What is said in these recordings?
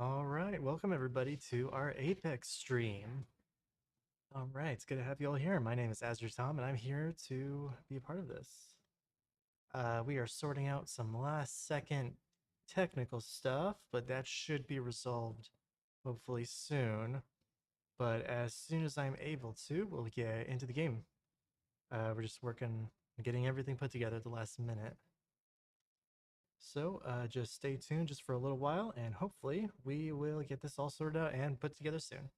All right, welcome everybody to our Apex stream. All right, it's good to have you all here. My name is Azure Tom, and I'm here to be a part of this. We are sorting out some last second technical stuff, but that should be resolved hopefully soon. But as soon as I'm able to, we'll get into the game. We're just working on getting everything put together at the last minute. So just stay tuned just for a little while, and hopefully we will get this all sorted out and put together soon.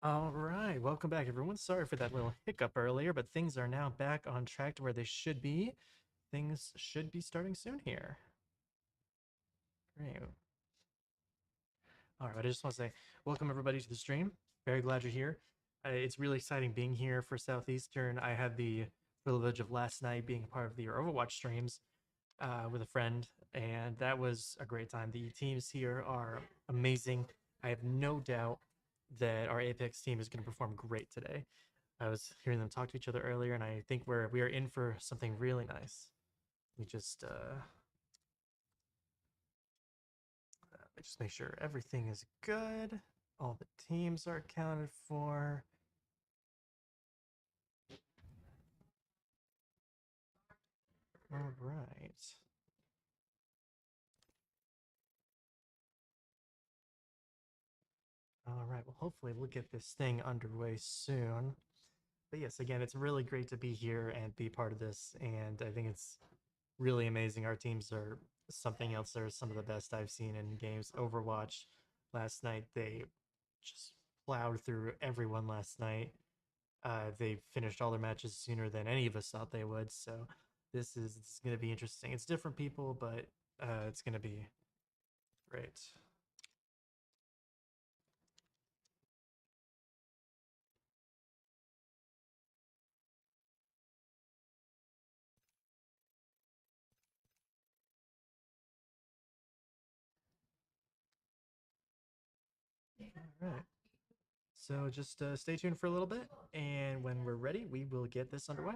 All right, welcome back, everyone. Sorry for that little hiccup earlier, but things are now back on track to where they should be. Things should be starting soon here. Great. All right, I just want to say welcome everybody to the stream. Very glad you're here. It's really exciting being here for Southeastern. I had the privilege of last night being a part of the Overwatch streams with a friend, and that was a great time. The teams here are amazing. I have no doubt that our Apex team is going to perform great today. I was hearing them talk to each other earlier, and I think we are in for something really nice. We just make sure everything is good. All the teams are accounted for. All right. All right. Well, hopefully we'll get this thing underway soon. But yes, again, it's really great to be here and be part of this. And I think it's really amazing. Our teams are something else. They're some of the best I've seen in games. Overwatch last night, they just plowed through everyone last night. They finished all their matches sooner than any of us thought they would. So this is going to be interesting. It's different people, but it's going to be great. All right. So just stay tuned for a little bit, and when we're ready, we will get this underway.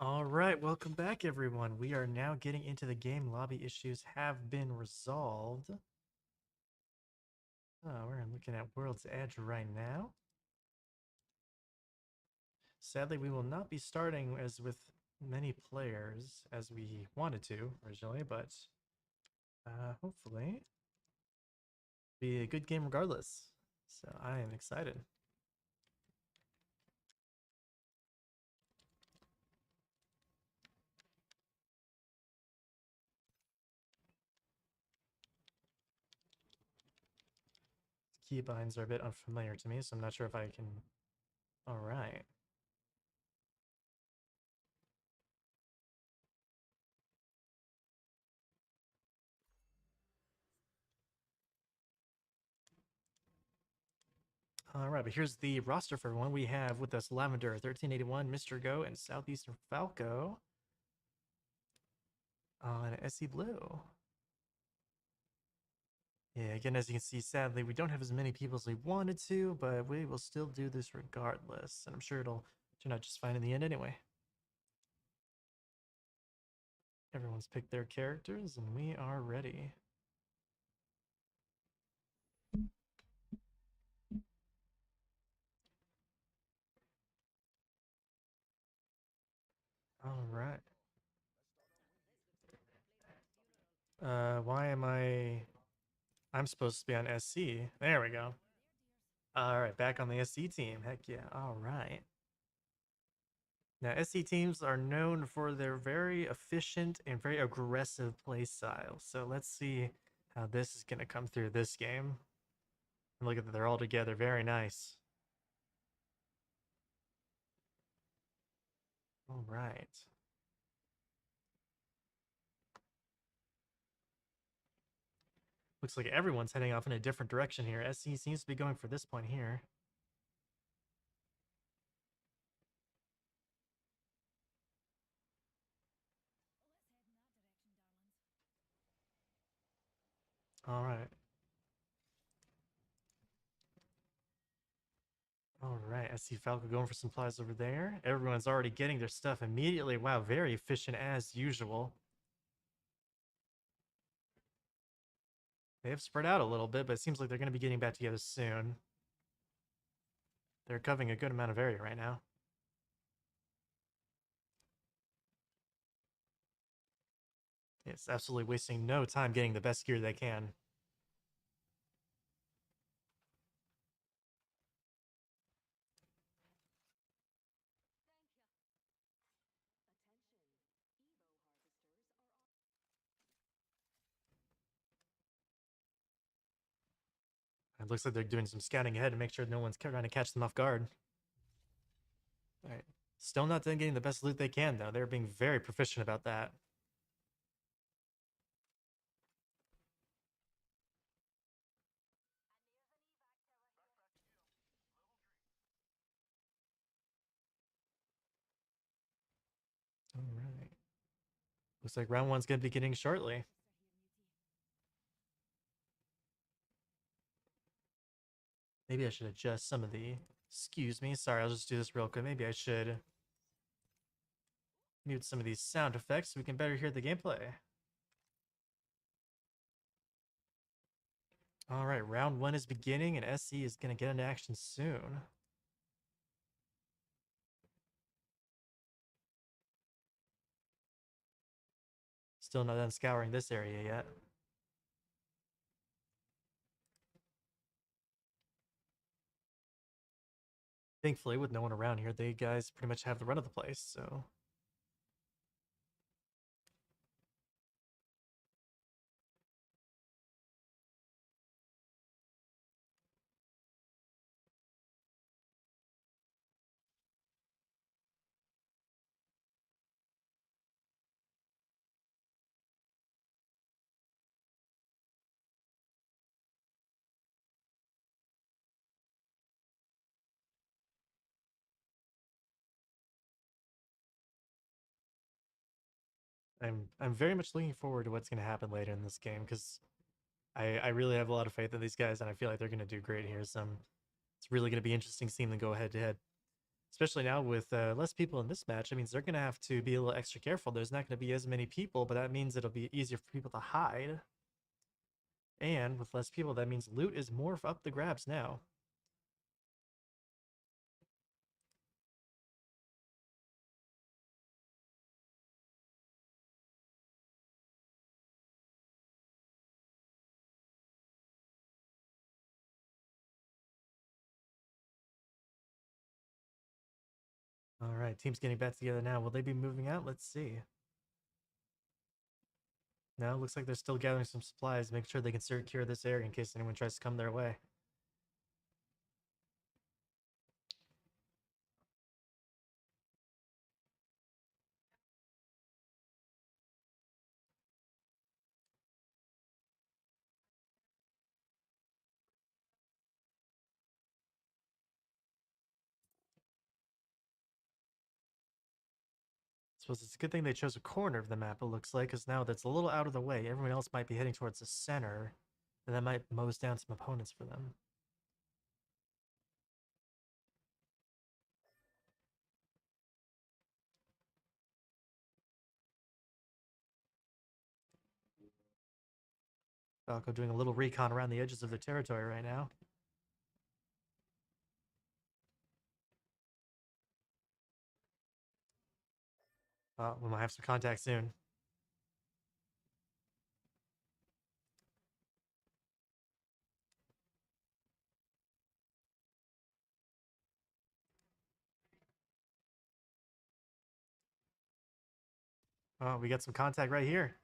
All right, welcome back, everyone. We are now getting into the game. Lobby issues have been resolved. We're looking at World's Edge right now. Sadly, we will not be starting as with many players as we wanted to originally, but hopefully be a good game regardless. So I am excited. Keybinds are a bit unfamiliar to me, so I'm not sure if I can. All right. All right, but here's the roster for everyone. We have with us Lavender, 1381, Mr. Go, and Southeastern Falco on SE Blue. Yeah, again, as you can see, sadly, we don't have as many people as we wanted to, but we will still do this regardless. And I'm sure it'll turn out just fine in the end anyway. Everyone's picked their characters, and we are ready. All right. Why am I... I'm supposed to be on SC. There we go. All right, back on the SC team. Heck yeah. All right. Now, SC teams are known for their very efficient and very aggressive play style. So let's see how this is going to come through this game. And look at that, they're all together. Very nice. All right. Looks like everyone's heading off in a different direction here. SC seems to be going for this point here. All right. All right. I see Falco going for some supplies over there. Everyone's already getting their stuff immediately. Wow, very efficient as usual. They have spread out a little bit, but it seems like they're going to be getting back together soon. They're covering a good amount of area right now. It's absolutely wasting no time getting the best gear they can. It looks like they're doing some scouting ahead to make sure no one's trying to catch them off guard. All right. Still not done getting the best loot they can, though. They're being very proficient about that. All right. Looks like round one's going to be beginning shortly. Maybe I should adjust some of the... Excuse me. Sorry, I'll just do this real quick. Maybe I should mute some of these sound effects so we can better hear the gameplay. All right, round one is beginning, and SC is going to get into action soon. Still not done scouring this area yet. Thankfully, with no one around here, they guys pretty much have the run of the place, so... I'm very much looking forward to what's going to happen later in this game, because I really have a lot of faith in these guys, and I feel like they're going to do great here. So it's really going to be interesting seeing them go head to head. Especially now with less people in this match, that means they're going to have to be a little extra careful. There's not going to be as many people, but that means it'll be easier for people to hide. And with less people, that means loot is more up the grabs now. All right, team's getting back together now. Will they be moving out? Let's see. No, looks like they're still gathering some supplies, make sure they can secure this area in case anyone tries to come their way. Suppose it's a good thing they chose a corner of the map, it looks like, because now that's a little out of the way. Everyone else might be heading towards the center, and that might mows down some opponents for them. Falco doing a little recon around the edges of their territory right now. We might have some contact soon. Oh, we got some contact right here.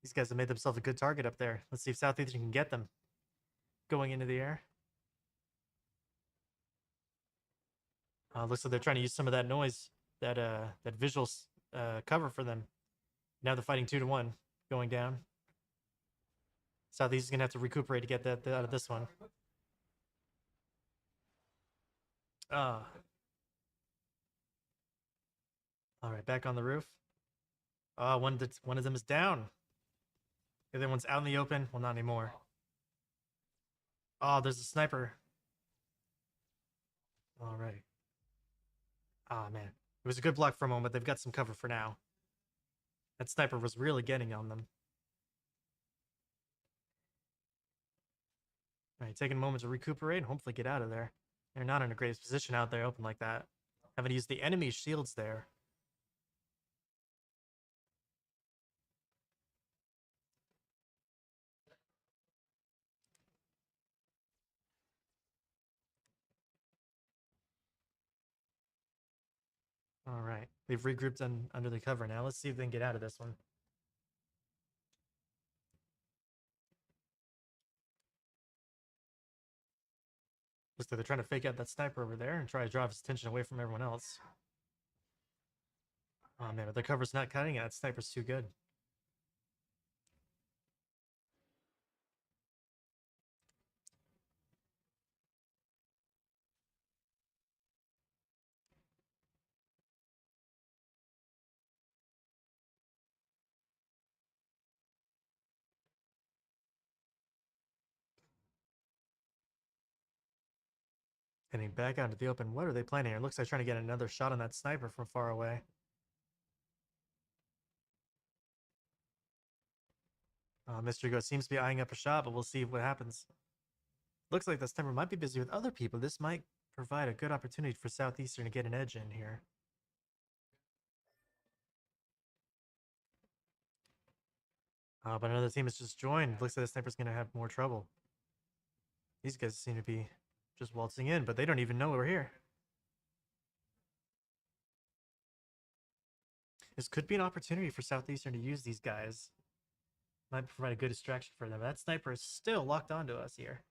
These guys have made themselves a good target up there. Let's see if Southeastern can get them. Going into the air. Looks like they're trying to use some of that noise, that visual cover for them. Now they're fighting 2-1, going down. Southeast is gonna have to recuperate to get that out of this one. All right, back on the roof. One of them is down. The other one's out in the open. Well, not anymore. Oh, there's a sniper. All right. Ah, man. It was a good block for a moment. They've got some cover for now. That sniper was really getting on them. All right, taking a moment to recuperate and hopefully get out of there. They're not in a great position out there open like that. Having to use the enemy shields there. All right. They've regrouped under the cover now. Let's see if they can get out of this one. Looks like they're trying to fake out that sniper over there and try to draw his attention away from everyone else. Oh man, but the cover's not cutting it. That sniper's too good. Heading back out into the open. What are they planning here? Looks like trying to get another shot on that sniper from far away. Mr. Go seems to be eyeing up a shot, but we'll see what happens. Looks like the sniper might be busy with other people. This might provide a good opportunity for Southeastern to get an edge in here. But another team has just joined. Looks like the sniper's going to have more trouble. These guys seem to be just waltzing in, but they don't even know we're here. This could be an opportunity for Southeastern to use these guys. Might provide a good distraction for them. That sniper is still locked onto us here.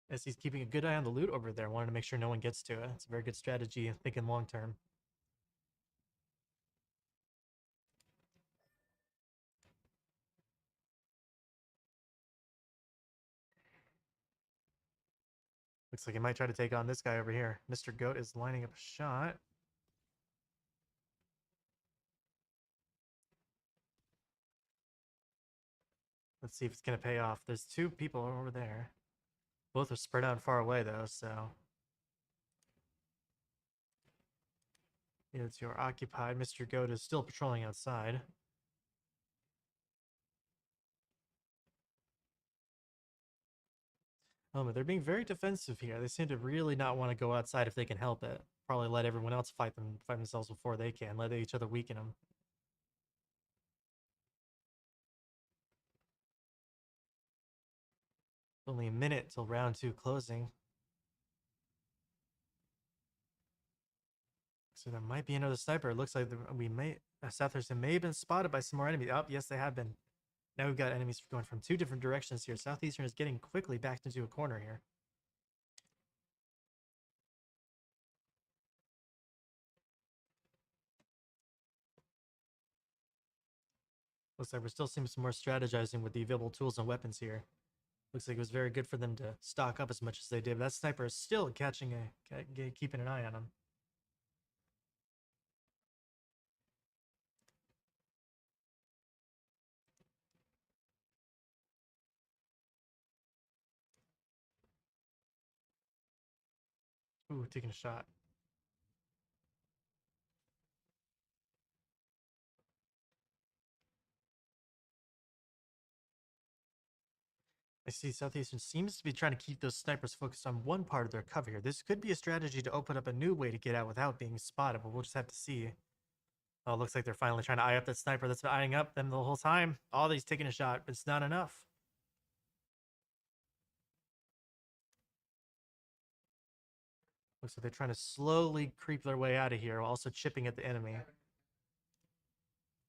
As he's keeping a good eye on the loot over there, wanting to make sure no one gets to it. It's a very good strategy, thinking long term. Looks like he might try to take on this guy over here. Mr. Goat is lining up a shot. Let's see if it's going to pay off. There's two people over there. Both are spread out far away, though, so... Units are occupied. Mr. Goat is still patrolling outside. Oh, but they're being very defensive here. They seem to really not want to go outside if they can help it. Probably let everyone else fight themselves before they can. Let each other weaken them. Only a minute till round 2 closing. So there might be another sniper. It looks like Southeastern may have been spotted by some more enemies. Oh, yes, they have been. Now we've got enemies going from 2 different directions here. Southeastern is getting quickly backed into a corner here. Looks like we're still seeing some more strategizing with the available tools and weapons here. Looks like it was very good for them to stock up as much as they did. But that sniper is still keeping an eye on him. Ooh, taking a shot. I see Southeastern seems to be trying to keep those snipers focused on one part of their cover here. This could be a strategy to open up a new way to get out without being spotted, but we'll just have to see. Oh, looks like they're finally trying to eye up that sniper that's been eyeing up them the whole time. Oh, he's taking a shot, but it's not enough. Looks like they're trying to slowly creep their way out of here while also chipping at the enemy.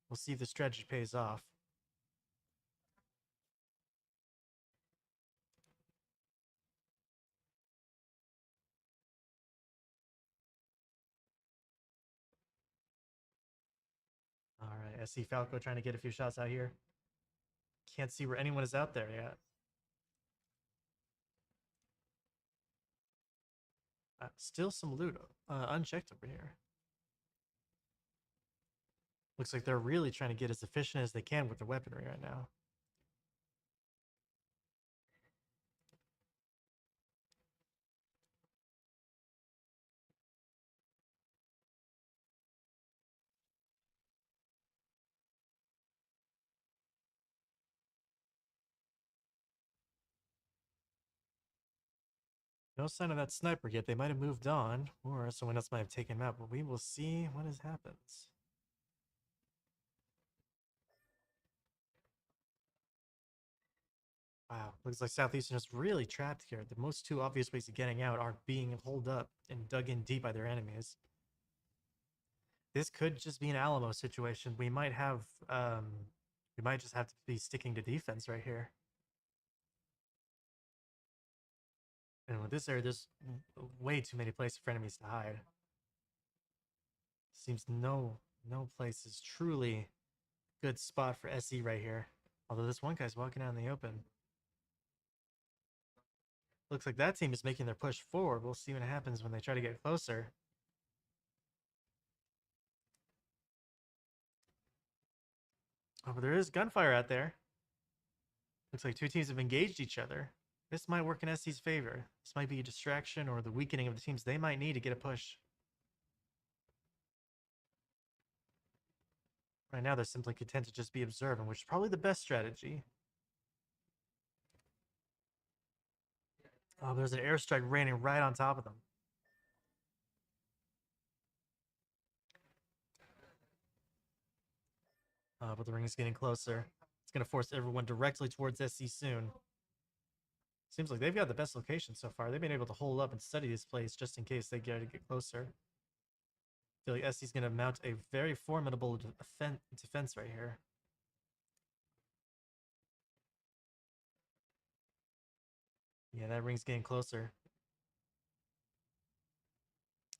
We'll see if the strategy pays off. All right, I see Falco trying to get a few shots out here. Can't see where anyone is out there yet. Still some loot unchecked over here. Looks like they're really trying to get as efficient as they can with their weaponry right now. No sign of that sniper yet. They might have moved on, or someone else might have taken him out, but we will see what happens. Wow, looks like Southeastern is really trapped here. The most two obvious ways of getting out are being holed up and dug in deep by their enemies. This could just be an Alamo situation. We might just have to be sticking to defense right here. And with this area, there's way too many places for enemies to hide. Seems no place is truly good spot for SE right here. Although this one guy's walking out in the open. Looks like that team is making their push forward. We'll see what happens when they try to get closer. Oh, but there is gunfire out there. Looks like two teams have engaged each other. This might work in SC's favor. This might be a distraction or the weakening of the teams they might need to get a push. Right now, they're simply content to just be observing, which is probably the best strategy. Oh, there's an airstrike raining right on top of them. But the ring is getting closer. It's going to force everyone directly towards SC soon. Seems like they've got the best location so far. They've been able to hold up and study this place just in case they get closer. I feel like SC's going to mount a very formidable defense right here. Yeah, that ring's getting closer.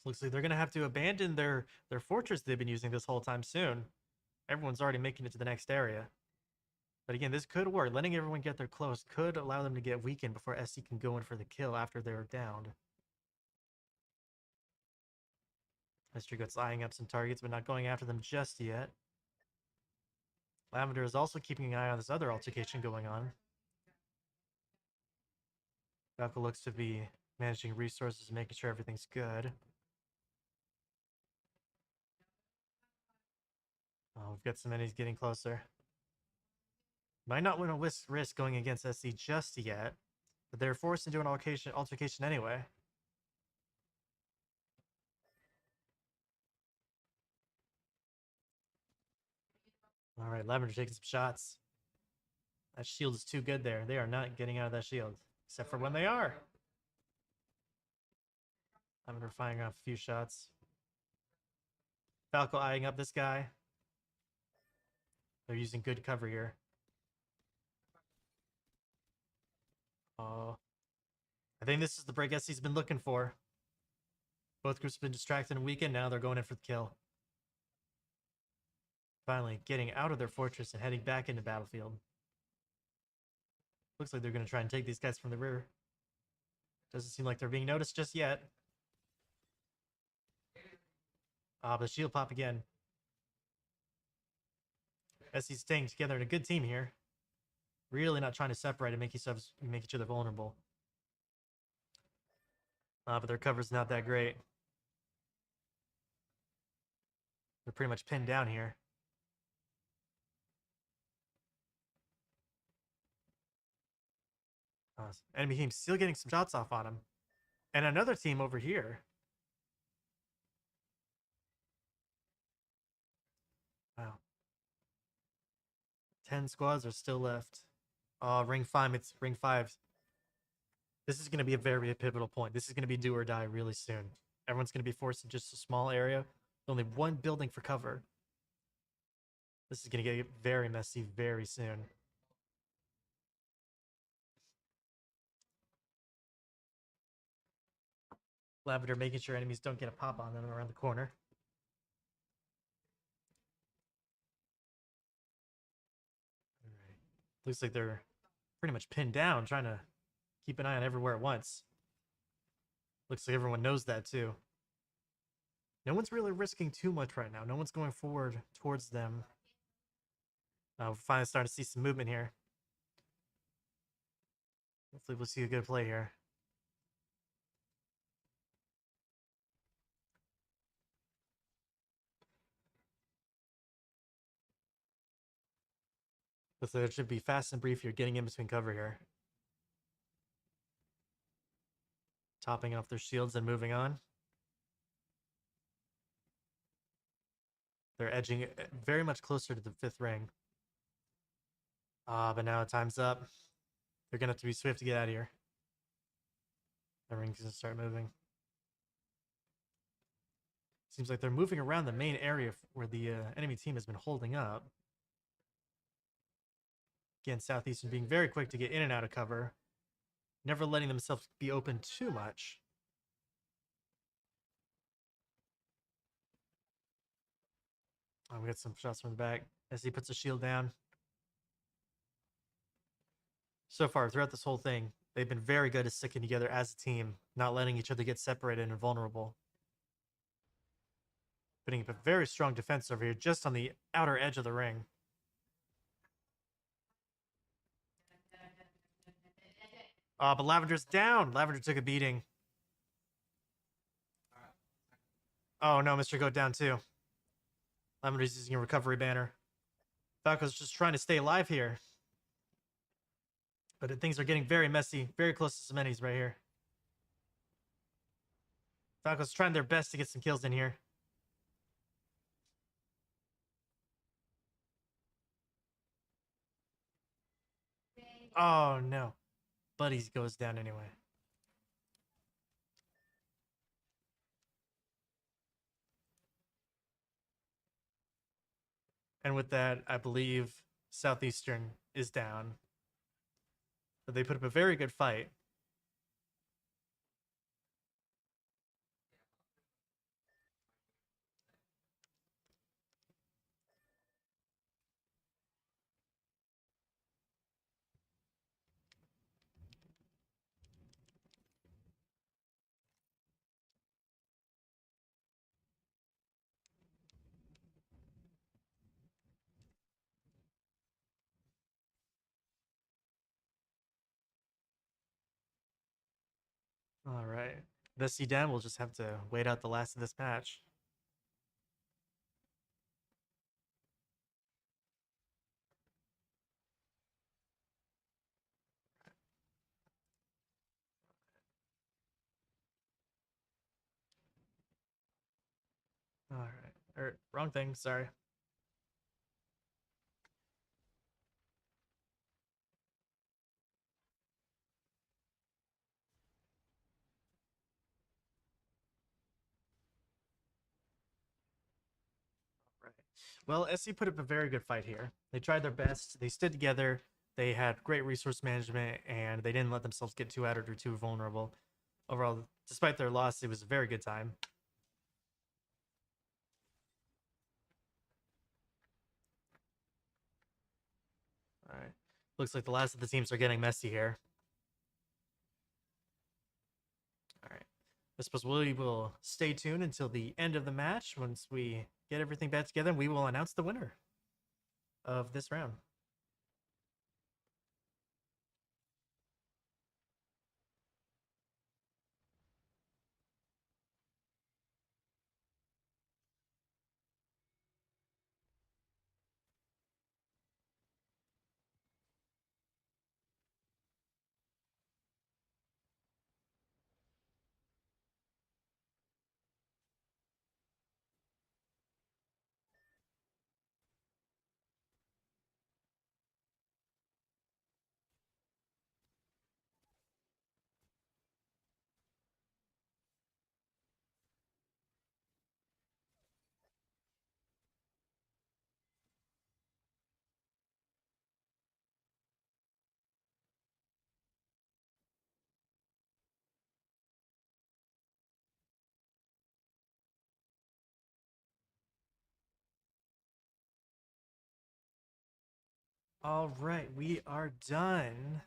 Looks like they're going to have to abandon their fortress they've been using this whole time soon. Everyone's already making it to the next area. But again, this could work. Letting everyone get there close could allow them to get weakened before SC can go in for the kill after they're downed. Mr. Goat's eyeing up some targets, but not going after them just yet. Lavender is also keeping an eye on this other altercation going on. Falco looks to be managing resources, making sure everything's good. Oh, we've got some enemies getting closer. Might not want to risk going against SC just yet, but they're forced into an altercation anyway. All right, Lavender taking some shots. That shield is too good there. They are not getting out of that shield, except for when they are. Lavender firing off a few shots. Falco eyeing up this guy. They're using good cover here. Oh, I think this is the break SC's been looking for. Both groups have been distracted and weakened. Now they're going in for the kill. Finally getting out of their fortress and heading back into battlefield. Looks like they're going to try and take these guys from the rear. Doesn't seem like they're being noticed just yet. Ah, but shield pop again. SC's staying together in a good team here. Really not trying to separate and make each other vulnerable. But their cover's not that great. They're pretty much pinned down here. Enemy team still getting some shots off on him. And another team over here. Wow. 10 squads are still left. Ring 5. It's Ring 5. This is going to be a very pivotal point. This is going to be do or die really soon. Everyone's going to be forced in just a small area. Only one building for cover. This is going to get very messy very soon. Lavender making sure enemies don't get a pop on them around the corner. All right. Looks like they're pretty much pinned down, trying to keep an eye on everywhere at once. Looks like everyone knows that too. No one's really risking too much right now. No one's going forward towards them. We're finally starting to see some movement here. Hopefully we'll see a good play here. But there should be fast and brief here, getting in between cover here. Topping off their shields and moving on. They're edging very much closer to the 5th ring. But now time's up. They're going to have to be swift to get out of here. The ring's going to start moving. Seems like they're moving around the main area where the enemy team has been holding up. Again, Southeastern being very quick to get in and out of cover. Never letting themselves be open too much. We got some shots from the back as he puts a shield down. So far, throughout this whole thing, they've been very good at sticking together as a team, not letting each other get separated and vulnerable. Putting up a very strong defense over here, just on the outer edge of the ring. But Lavender's down. Lavender took a beating. Oh no, Mr. Goat down too. Lavender's using a recovery banner. Falco's just trying to stay alive here. But things are getting very messy. Very close to some enemies right here. Falco's trying their best to get some kills in here. Oh no. Buddies goes down anyway. And with that, I believe Southeastern is down. But they put up a very good fight. All right. The Sedan will just have to wait out the last of this match. All right. Wrong thing. Sorry. Right. Well, SC put up a very good fight here. They tried their best. They stood together. They had great resource management, and they didn't let themselves get too outed or too vulnerable. Overall, despite their loss, it was a very good time. All right. Looks like the last of the teams are getting messy here. All right. I suppose we will stay tuned until the end of the match. Once we get everything back together, we will announce the winner of this round. All right, we are done.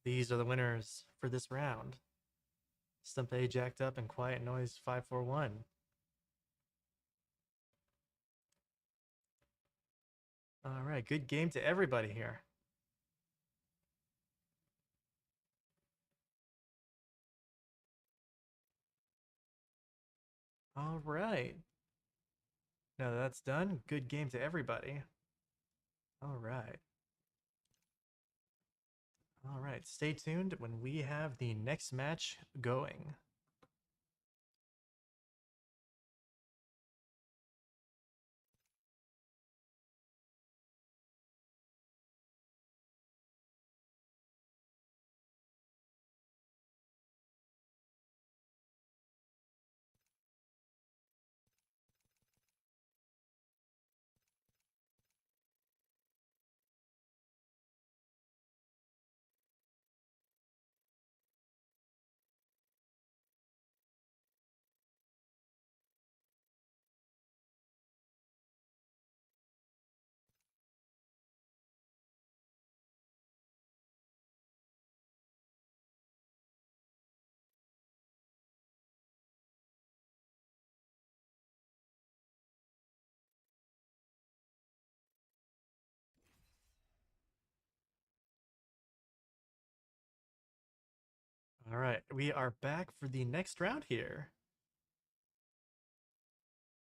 These are the winners for this round. Stumpy Jacked Up and Quiet Noise 541. All right, good game to everybody here. All right. Now that that's done, good game to everybody. All right. All right, stay tuned when we have the next match going. All right, we are back for the next round here.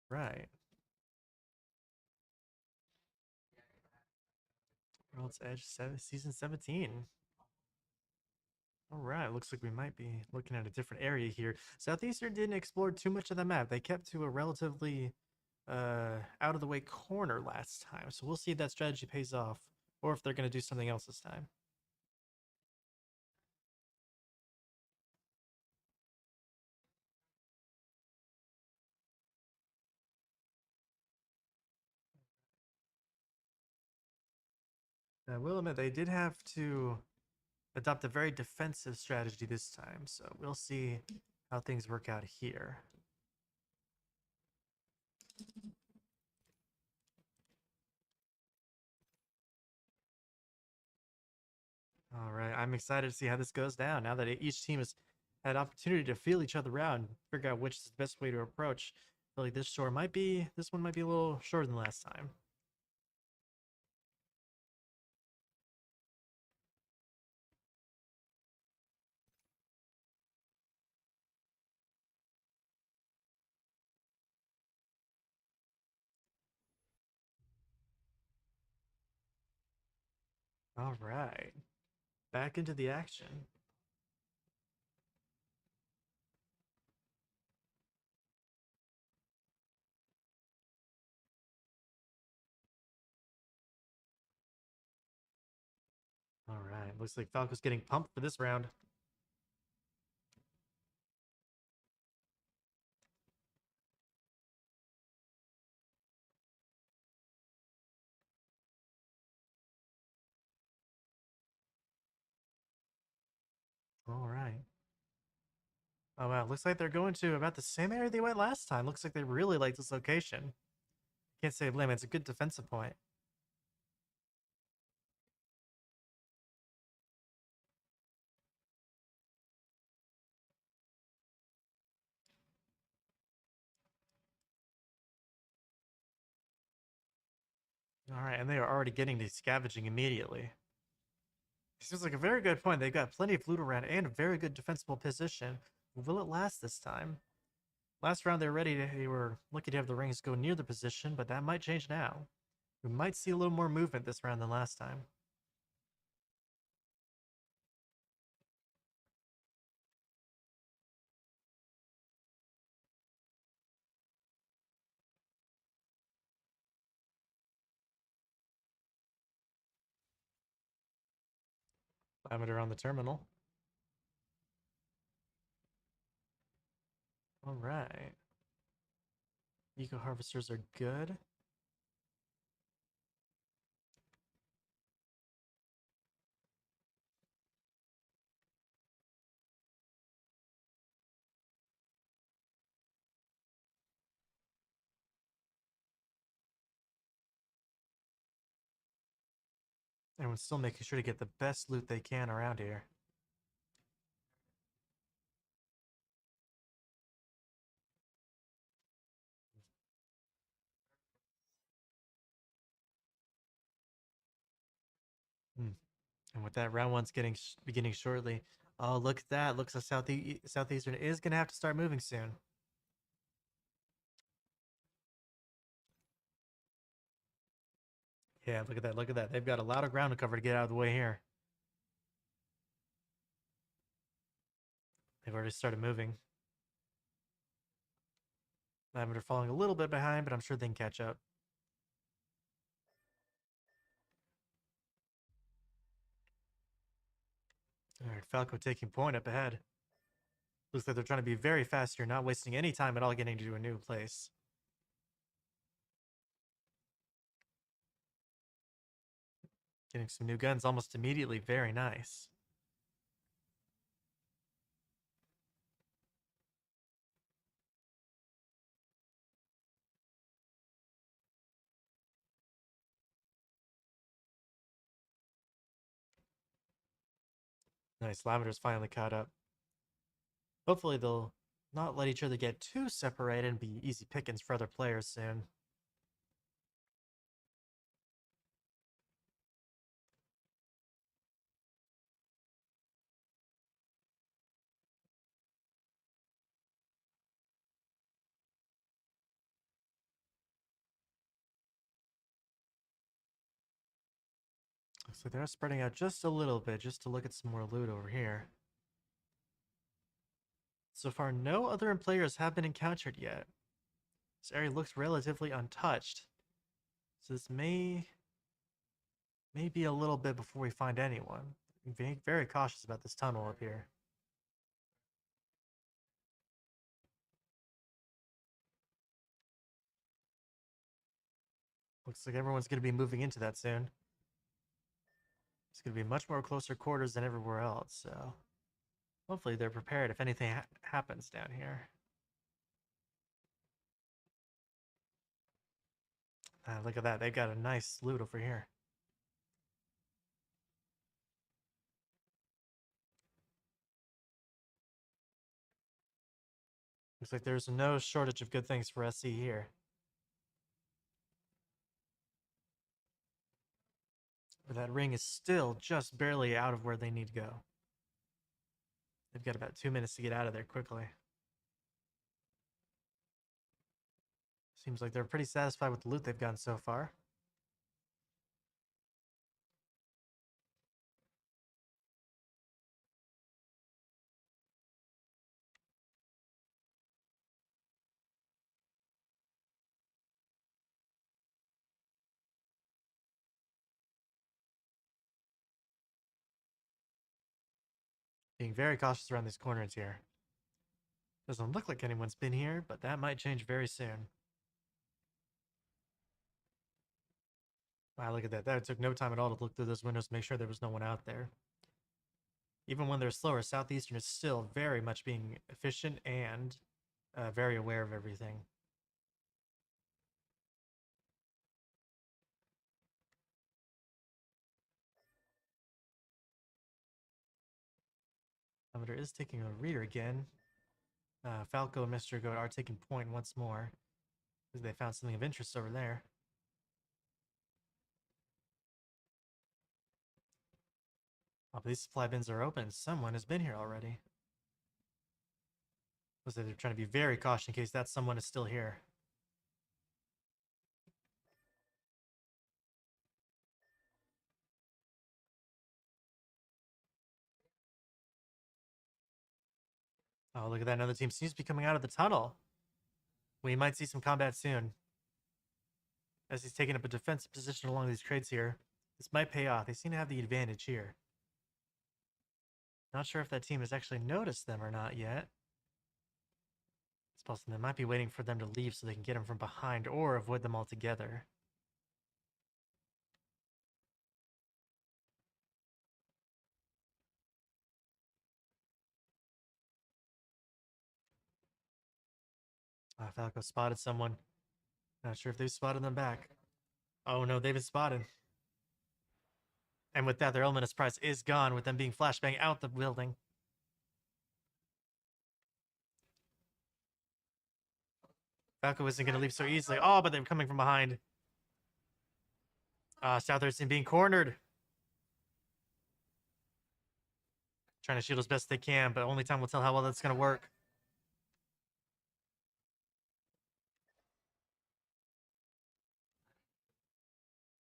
Right. World's Edge 7, Season 17. All right, looks like we might be looking at a different area here. Southeastern didn't explore too much of the map. They kept to a relatively out of the way corner last time. So we'll see if that strategy pays off or if they're going to do something else this time. I will admit they did have to adopt a very defensive strategy this time. So we'll see how things work out here. All right, I'm excited to see how this goes down now that each team has had opportunity to feel each other out and figure out which is the best way to approach. I feel like this one might be a little shorter than last time. All right. Back into the action. All right. Looks like Falco's getting pumped for this round. All right. Oh, wow. Looks like they're going to about the same area they went last time. Looks like they really like this location. Can't say blame. It's a good defensive point. All right. And they are already getting to scavenging immediately. Seems like a very good point. They've got plenty of loot around and a very good defensible position. Will it last this time? Last round, they were lucky to have the rings go near the position, but that might change now. We might see a little more movement this round than last time. Lavender on the terminal. All right. Eco harvesters are good. Everyone's still making sure to get the best loot they can around here. Hmm. And with that, round one's beginning shortly. Oh, look at that. Looks like Southeastern is going to have to start moving soon. Yeah, look at that. Look at that. They've got a lot of ground to cover to get out of the way here. They've already started moving. Lavender falling a little bit behind, but I'm sure they can catch up. All right, Falco taking point up ahead. Looks like they're trying to be very fast here, not wasting any time at all getting to a new place. Getting some new guns almost immediately. Very nice. Nice. Lavender's finally caught up. Hopefully they'll not let each other get too separated and be easy pickings for other players soon. So they're spreading out just a little bit just to look at some more loot over here. So far, no other players have been encountered yet. This area looks relatively untouched. So this may be a little bit before we find anyone. Being very cautious about this tunnel up here. Looks like everyone's going to be moving into that soon. It's going to be much more closer quarters than everywhere else, so hopefully they're prepared if anything happens down here. Look at that. They've got a nice loot over here. Looks like there's no shortage of good things for SC here. But that ring is still just barely out of where they need to go. They've got about 2 minutes to get out of there quickly. Seems like they're pretty satisfied with the loot they've gotten so far. Being very cautious around these corners here. Doesn't look like anyone's been here, but that might change very soon. Wow, look at that. That took no time at all to look through those windows to make sure there was no one out there. Even when they're slower, Southeastern is still very much being efficient and very aware of everything. Thermometer is taking a reader again. Falco and Mr. Goat are taking point once more because they found something of interest over there. Oh, but these supply bins are open. Someone has been here already. Looks like they're trying to be very cautious in case that someone is still here. Oh, look at that. Another team seems to be coming out of the tunnel. We might see some combat soon. As he's taking up a defensive position along these crates here. This might pay off. They seem to have the advantage here. Not sure if that team has actually noticed them or not yet. It's possible they might be waiting for them to leave so they can get them from behind or avoid them altogether. Falco spotted someone. Not sure if they've spotted them back. Oh no, they've been spotted. And with that, their element of surprise is gone, with them being flashbang out the building. Falco isn't going to leave so easily. Oh, but they're coming from behind. Southeastern being cornered. Trying to shield as best they can, but only time will tell how well that's going to work.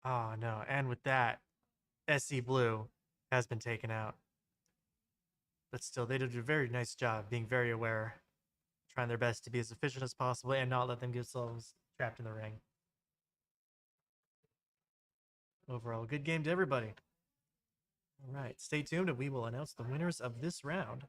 Oh, no. And with that, SC Blue has been taken out. But still, they did a very nice job being very aware, trying their best to be as efficient as possible and not let them get themselves trapped in the ring. Overall, good game to everybody. All right, stay tuned and we will announce the winners of this round.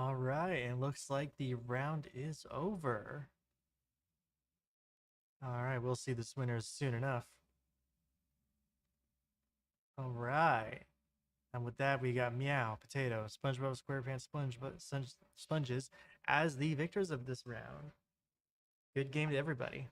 All right, and looks like the round is over. All right, we'll see this winners soon enough. All right. And with that, we got Meow, Potato, SpongeBob SquarePants, Sponges as the victors of this round. Good game to everybody.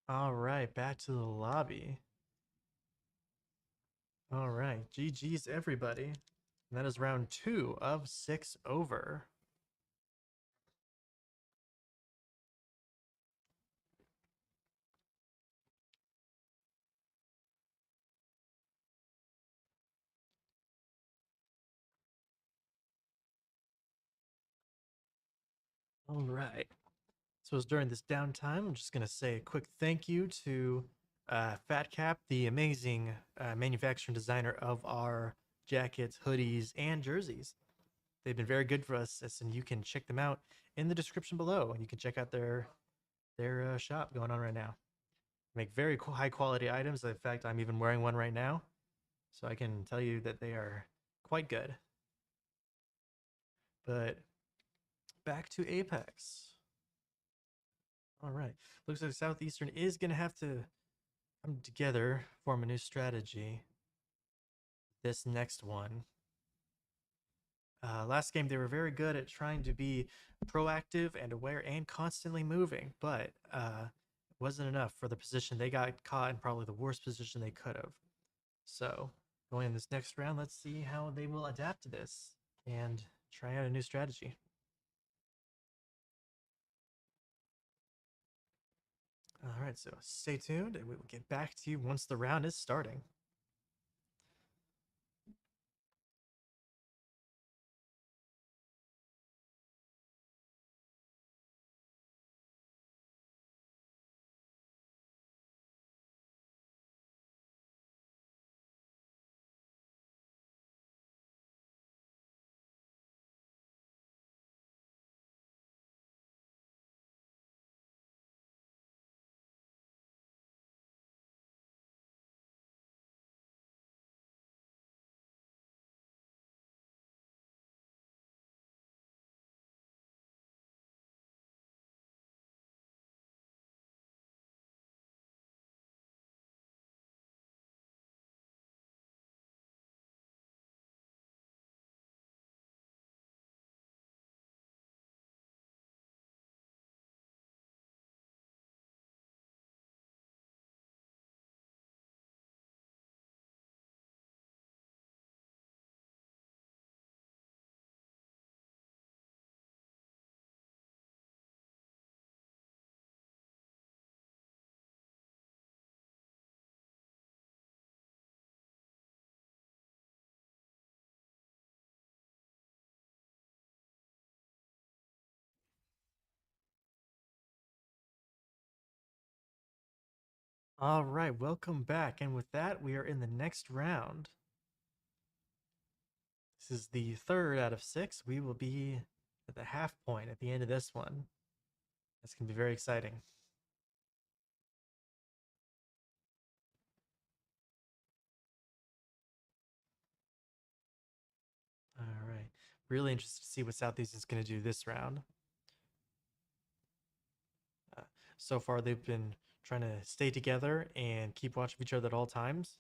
All right, back to the lobby. All right, GG's everybody. And that is round 2 of 6 over. All right. So as during this downtime, I'm just going to say a quick thank you to Fat Cap, the amazing manufacturer and designer of our jackets, hoodies, and jerseys. They've been very good for us, and you can check them out in the description below. And you can check out their shop going on right now. Make very high quality items. In fact, I'm even wearing one right now, so I can tell you that they are quite good. But back to Apex. All right, looks like Southeastern is going to have to come together, form a new strategy. This next one. Last game, they were very good at trying to be proactive and aware and constantly moving, but it wasn't enough for the position. They got caught in probably the worst position they could have. So, going in this next round, let's see how they will adapt to this and try out a new strategy. All right, so stay tuned and we will get back to you once the round is starting. All right, welcome back. And with that, we are in the next round. This is the third out of 6. We will be at the half point at the end of this one. That's going to be very exciting. All right. Really interested to see what Southeast is going to do this round. Uh, so far, they've been trying to stay together and keep watch of each other at all times.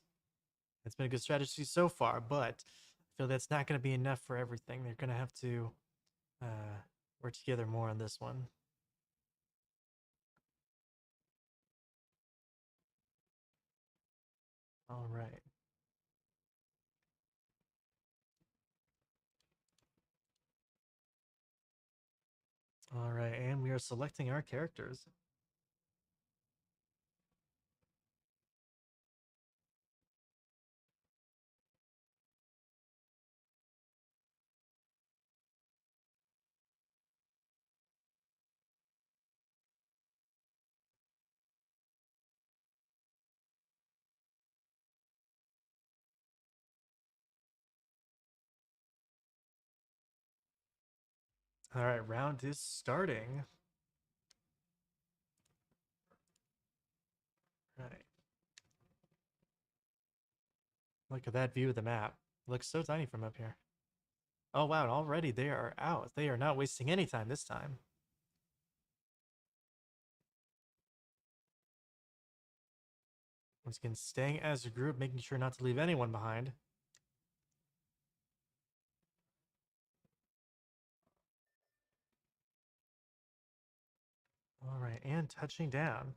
It's been a good strategy so far, but I feel that's not going to be enough for everything. They're going to have to work together more on this one. All right. All right, and we are selecting our characters. All right, round is starting. Right. Look at that view of the map. Looks so tiny from up here. Oh wow, already they are out. They are not wasting any time this time. Once again, staying as a group, making sure not to leave anyone behind. All right, and touching down.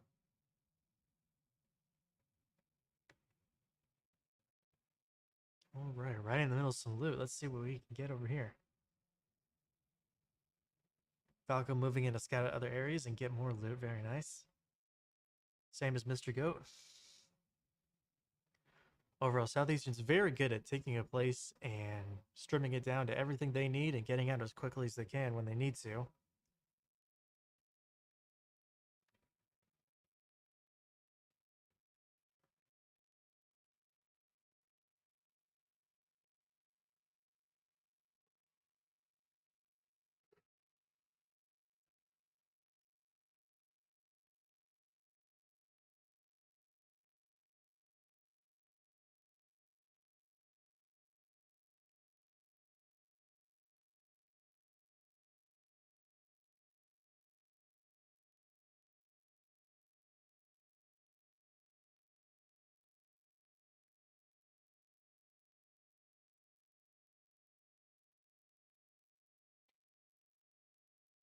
All right in the middle of some loot. Let's see what we can get over here. Falco moving in to scout out other areas and get more loot. Very nice. Same as Mr. Goat. Overall, Southeastern's very good at taking a place and stripping it down to everything they need and getting out as quickly as they can when they need to.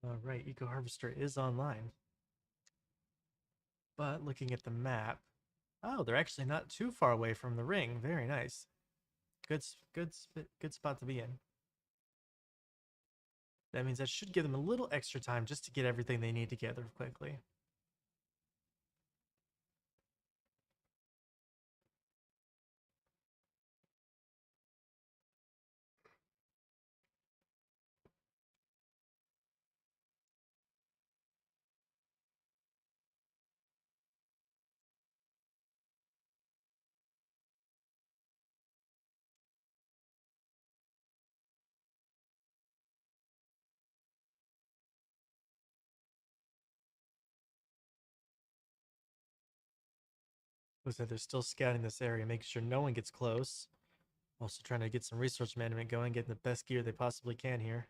All right, Eco Harvester is online. But looking at the map, oh, they're actually not too far away from the ring. Very nice. Good spot to be in. That means that should give them a little extra time just to get everything they need together quickly. Looks like they're still scouting this area, making sure no one gets close. Also trying to get some resource management going, getting the best gear they possibly can here.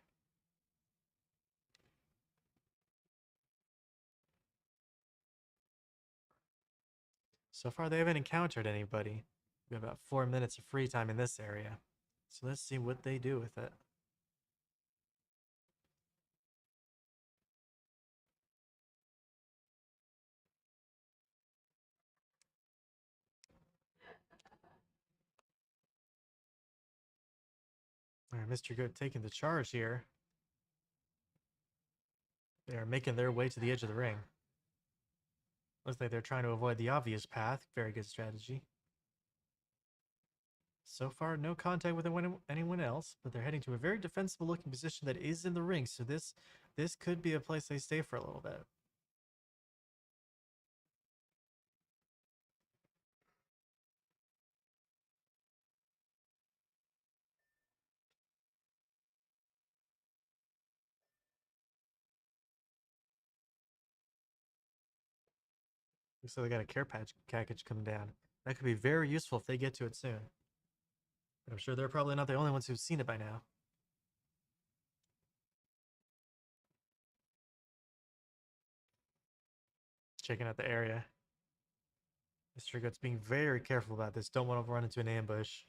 So far, they haven't encountered anybody. We have about 4 minutes of free time in this area. So let's see what they do with it. All right, Mr. Good taking the charge here. They are making their way to the edge of the ring. Looks like they're trying to avoid the obvious path. Very good strategy. So far, no contact with anyone else, but they're heading to a very defensible looking position that is in the ring, so this could be a place they stay for a little bit. Looks like they got a care package coming down. That could be very useful if they get to it soon. But I'm sure they're probably not the only ones who've seen it by now. Checking out the area. Mr. Goat's being very careful about this. Don't want to run into an ambush.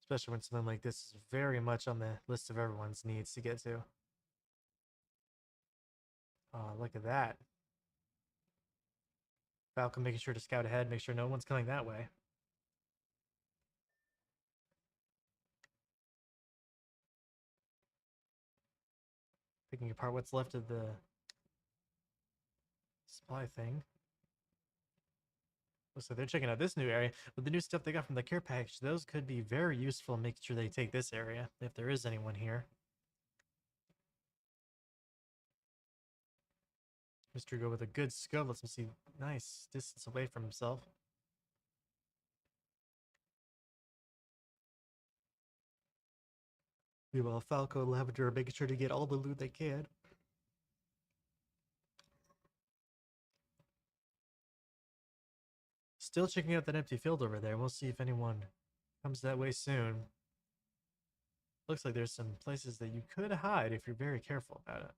Especially when something like this is very much on the list of everyone's needs to get to. Oh, look at that. Falcon making sure to scout ahead, make sure no one's coming that way. Picking apart what's left of the supply thing. So they're checking out this new area. With the new stuff they got from the care package, those could be very useful in making sure they take this area, if there is anyone here. Mr. Go with a good scope lets him see nice distance away from himself. Meanwhile, Falco and Lavender are making sure to get all the loot they can. Still checking out that empty field over there. We'll see if anyone comes that way soon. Looks like there's some places that you could hide if you're very careful about it.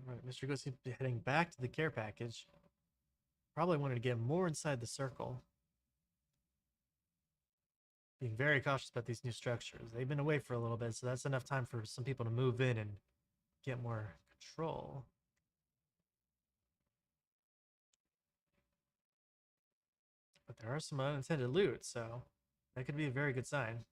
Alright, Mr. Goat seems to be heading back to the care package. Probably wanted to get more inside the circle. Being very cautious about these new structures. They've been away for a little bit, so that's enough time for some people to move in and get more control. But there are some unintended loot, so that could be a very good sign.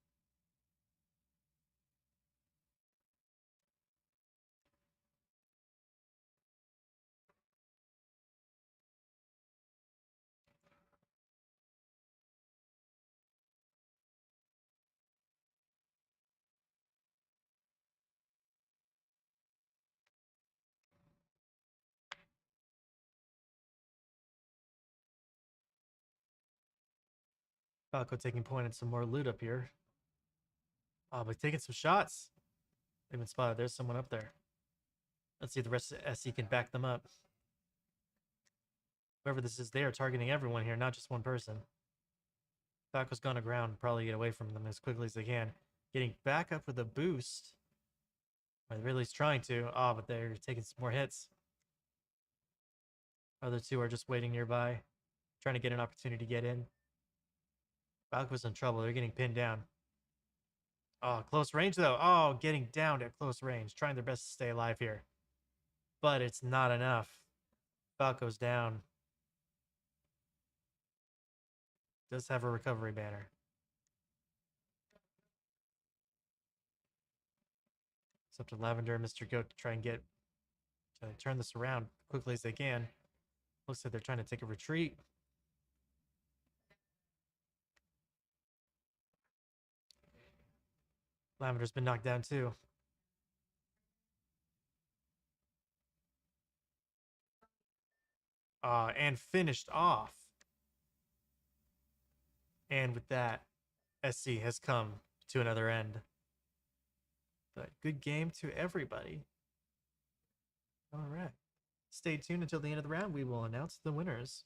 Falco taking point at some more loot up here. Oh, but taking some shots. They've been spotted. There's someone up there. Let's see if the rest of the SC can back them up. Whoever this is, they are targeting everyone here, not just one person. Falco's gone aground, probably get away from them as quickly as they can. Getting back up with a boost. Or they're at least trying to. Oh, but they're taking some more hits. Other two are just waiting nearby, trying to get an opportunity to get in. Falco's in trouble. They're getting pinned down. Oh, close range though. Oh, getting down at close range. Trying their best to stay alive here. But it's not enough. Falco's down. Does have a recovery banner. It's up to Lavender and Mr. Goat to try and get to turn this around quickly as they can. Looks like they're trying to take a retreat. Lavender's been knocked down too. And finished off. And with that, SC has come to another end. But good game to everybody. All right. Stay tuned until the end of the round. We will announce the winners.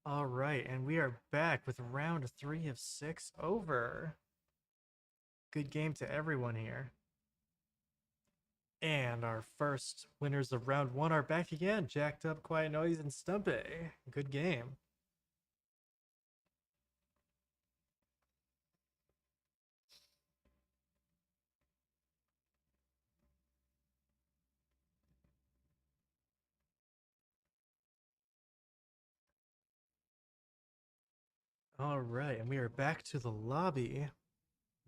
All right, and we are back with round 3 of 6 over. Good game to everyone here. And our first winners of round 1 are back again. Jacked Up, Quiet Noise, and Stumpy. Good game. All right, and we are back to the lobby.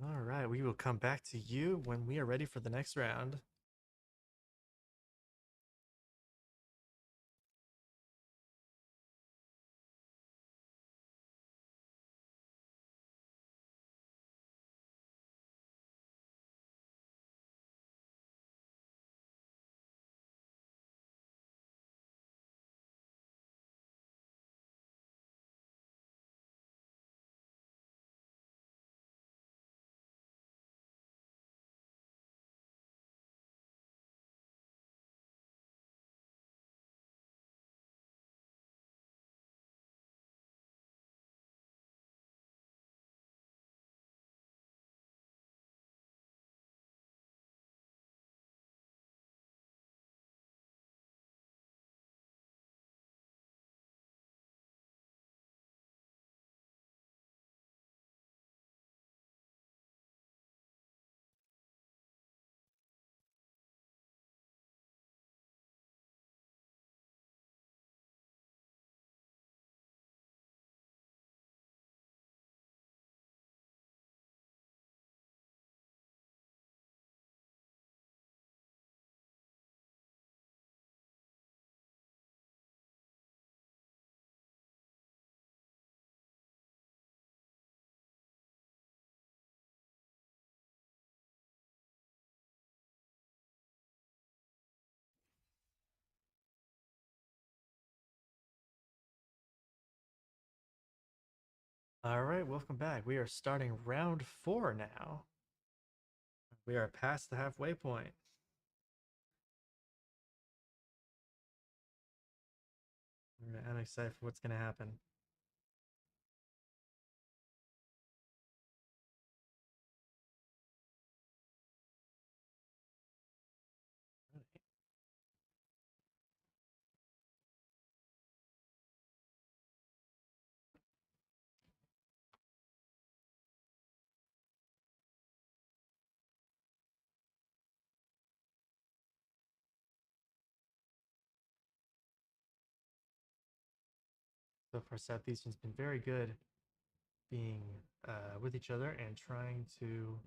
All right, we will come back to you when we are ready for the next round. All right, welcome back. We are starting round 4 now. We are past the halfway point. All right, I'm excited for what's going to happen. So far, Southeastern's been very good being with each other and trying to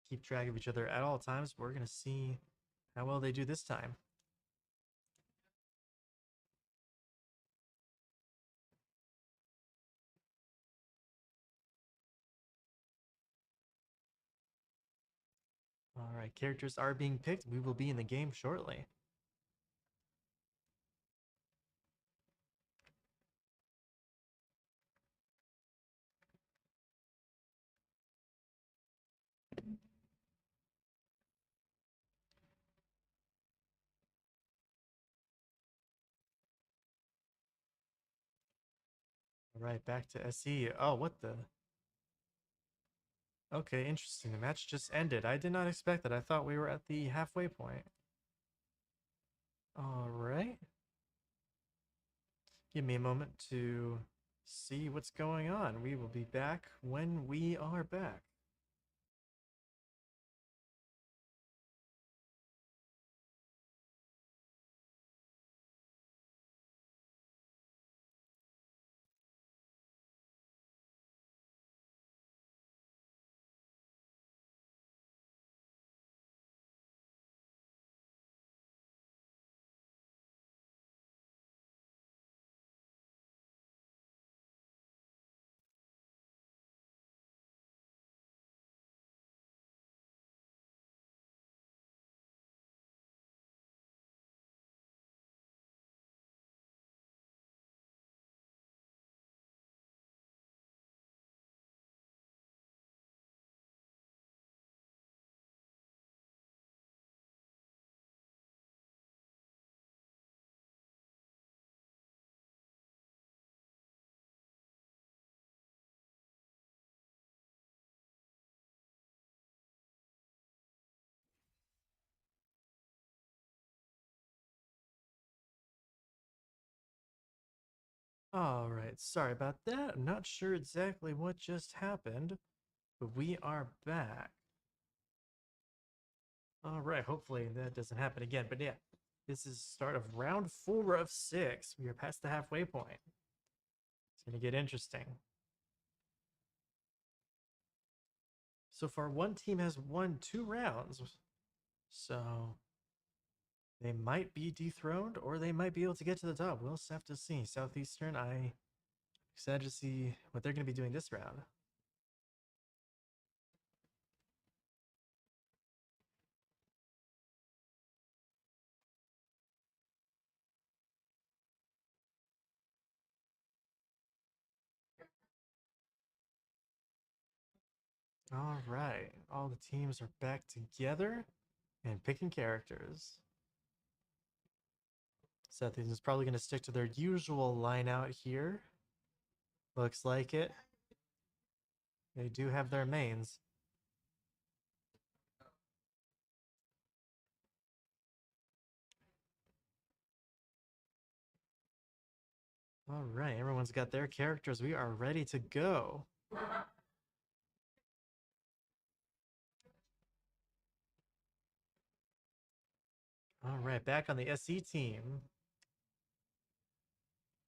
keep track of each other at all times. We're going to see how well they do this time. All right, characters are being picked. We will be in the game shortly. All right, back to SE. Oh, what the? Okay, interesting. The match just ended. I did not expect that. I thought we were at the halfway point. All right. Give me a moment to see what's going on. We will be back when we are back. All right, sorry about that. I'm not sure exactly what just happened, but we are back. All right, hopefully that doesn't happen again. But yeah, this is start of round 4 of 6. We are past the halfway point. It's going to get interesting. So far, one team has won 2 rounds. So they might be dethroned or they might be able to get to the top. We'll just have to see. Southeastern, I excited to see what they're going to be doing this round. All right, all the teams are back together and picking characters. Southeastern is probably going to stick to their usual line out here. Looks like it. They do have their mains. All right, everyone's got their characters. We are ready to go. All right, back on the SE team.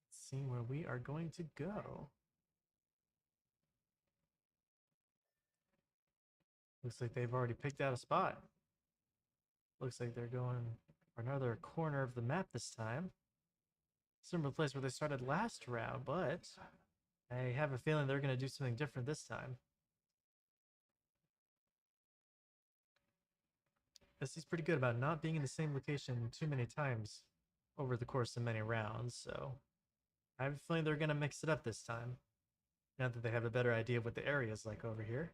Let's see where we are going to go. Looks like they've already picked out a spot. Looks like they're going for another corner of the map this time. Similar place where they started last round, but I have a feeling they're going to do something different this time. SE's pretty good about not being in the same location too many times over the course of many rounds, so I have a feeling they're going to mix it up this time, now that they have a better idea of what the area is like over here.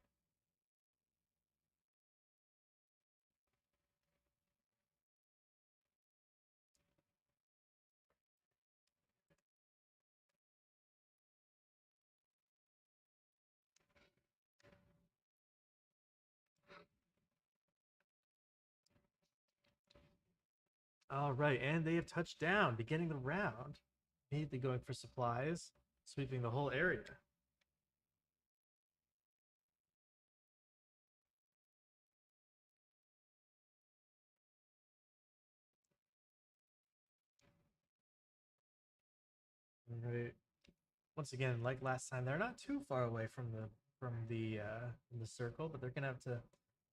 All right, and they have touched down, beginning the round. Immediately going for supplies, sweeping the whole area. All right. Once again, like last time, they're not too far away from the circle, but they're gonna have to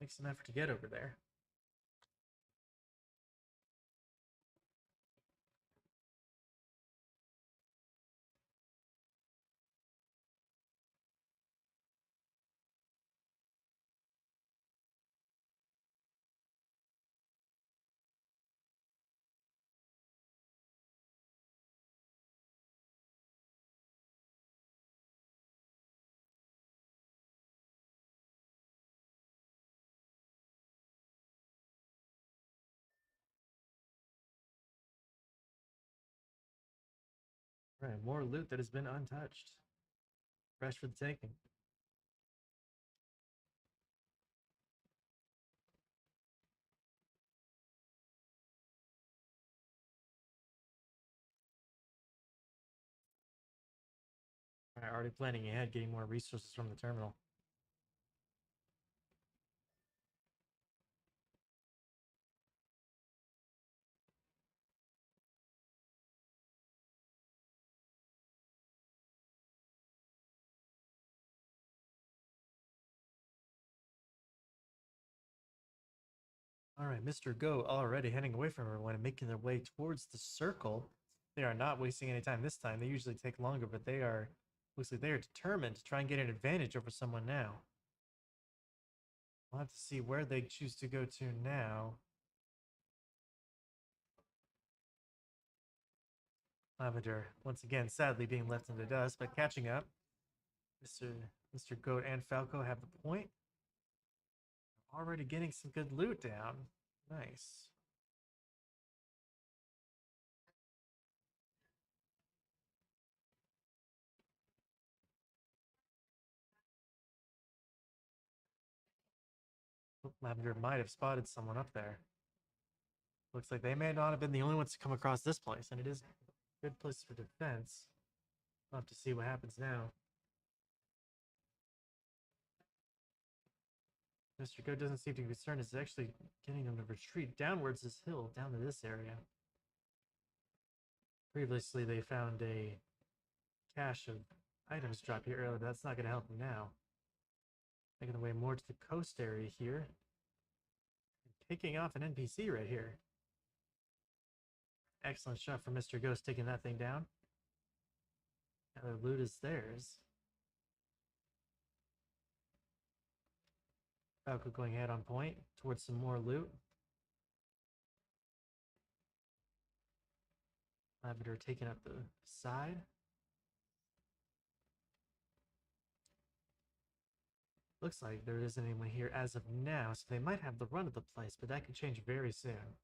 make some effort to get over there. All right, more loot that has been untouched. Fresh for the taking. All right, already planning ahead, getting more resources from the terminal. All right, Mr. Go already heading away from everyone and making their way towards the circle. They are not wasting any time this time. They usually take longer, but looks like they are determined to try and get an advantage over someone now. We'll have to see where they choose to go to now. Lavender, once again, sadly being left in the dust, but catching up. Mr. Goat and Falco have the point. Already getting some good loot down. Nice. Lavender might have spotted someone up there. Looks like they may not have been the only ones to come across this place, and it is a good place for defense. We'll have to see what happens now. Mr. Goat doesn't seem to be concerned. It's actually getting them to retreat downwards this hill, down to this area. Previously, they found a cache of items dropped here earlier, but that's not going to help them now. Making their way more to the coast area here. Picking off an NPC right here. Excellent shot from Mr. Ghost taking that thing down. Now their loot is theirs. Falco going ahead on point towards some more loot. Lavender taking up the side. Looks like there isn't anyone here as of now, so they might have the run of the place, but that could change very soon.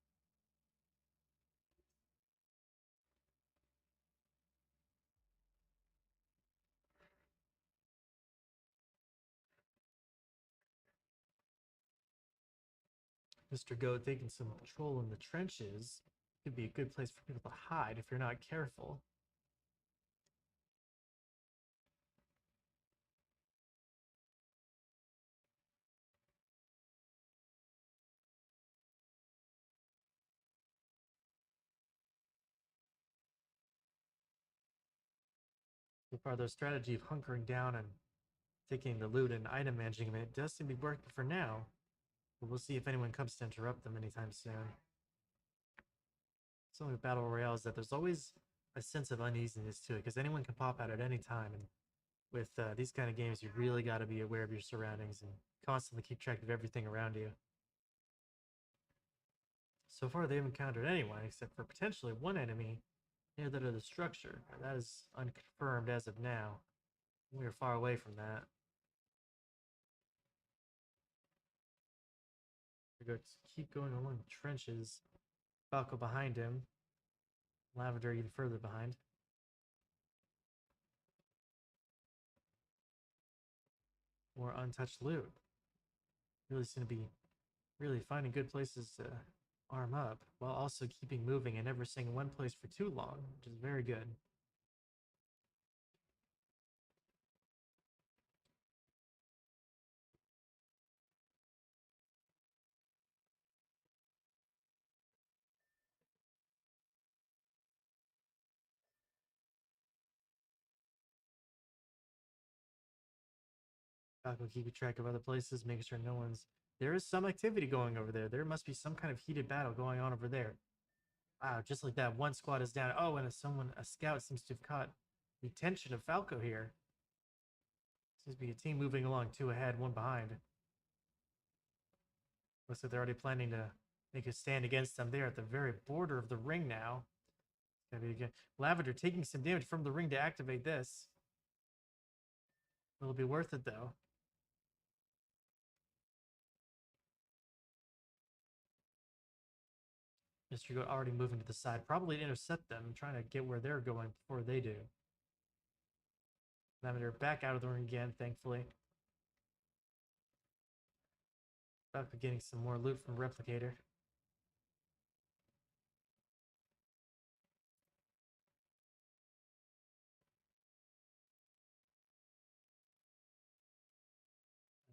Mr. Goat taking some patrol in the trenches. Could be a good place for people to hide if you're not careful. So far, their strategy of hunkering down and taking the loot and item management does seem to be working for now. But we'll see if anyone comes to interrupt them anytime soon. Something with Battle Royale is that there's always a sense of uneasiness to it, because anyone can pop out at any time. And with these kind of games, you really got to be aware of your surroundings and constantly keep track of everything around you. So far, they haven't encountered anyone except for potentially one enemy near the other structure. That is unconfirmed as of now. We are far away from that. We go keep going along the trenches. Falco behind him. Lavender even further behind. More untouched loot. Really seem to be really finding good places to arm up while also keeping moving and never staying in one place for too long, which is very good. Falco keeping track of other places, making sure no one's. There is some activity going over there. There must be some kind of heated battle going on over there. Wow, just like that, one squad is down. Oh, and a scout seems to have caught the attention of Falco here. Seems to be a team moving along, two ahead, one behind. Looks like they're already planning to make a stand against them. They're at the very border of the ring now. Gonna be again. Lavender taking some damage from the ring to activate this. It'll be worth it though. Mr. Goat already moving to the side, probably to intercept them, trying to get where they're going before they do. Lavender back out of the ring again, thankfully. Falco getting some more loot from Replicator.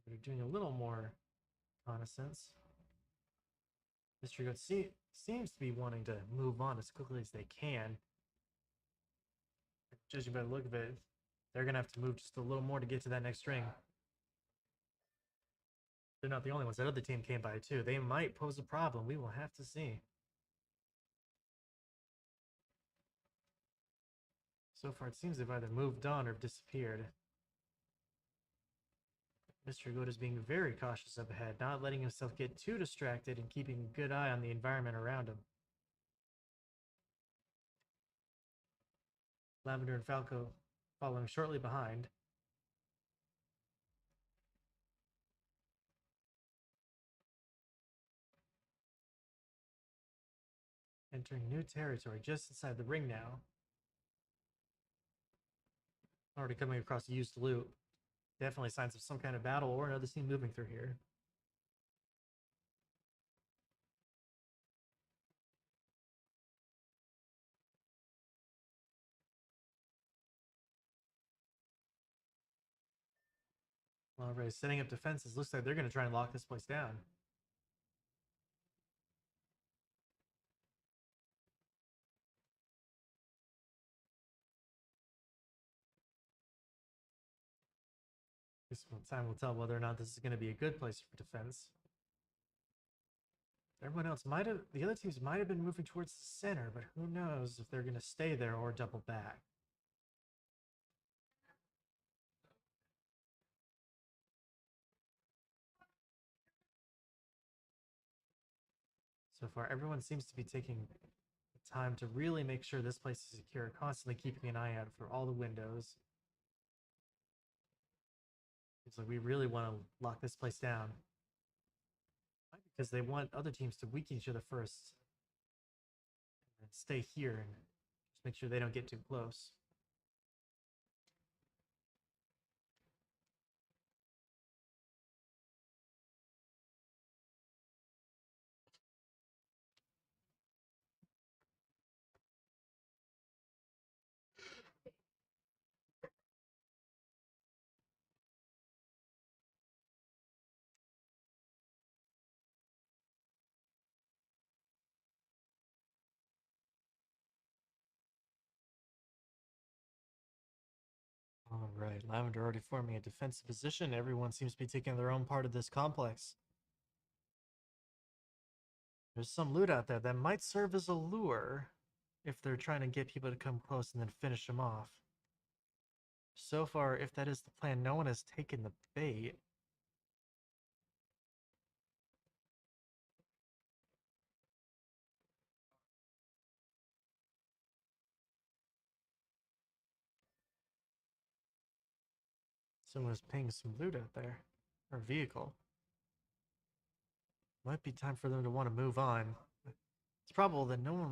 They're doing a little more reconnaissance. Mr. Goat seems to be wanting to move on as quickly as they can. Judging by the look of it, they're going to have to move just a little more to get to that next ring. They're not the only ones. That other team came by too. They might pose a problem. We will have to see. So far, it seems they've either moved on or disappeared. Mr. Goat is being very cautious up ahead, not letting himself get too distracted and keeping a good eye on the environment around him. Lavender and Falco following shortly behind. Entering new territory just inside the ring now. Already coming across used loot. Definitely signs of some kind of battle or another team moving through here. Alright, setting up defenses. Looks like they're going to try and lock this place down. This time will tell whether or not this is going to be a good place for defense. Everyone else might have, the other teams might have been moving towards the center, but who knows if they're going to stay there or double back. So far, everyone seems to be taking the time to really make sure this place is secure, constantly keeping an eye out for all the windows. Seems like we really want to lock this place down. Because they want other teams to weaken each other first. And stay here and just make sure they don't get too close. All right, Lavender already forming a defensive position. Everyone seems to be taking their own part of this complex. There's some loot out there that might serve as a lure if they're trying to get people to come close and then finish them off. So far, if that is the plan, no one has taken the bait. Someone is paying some loot out there. Or vehicle. Might be time for them to want to move on. It's probable that no one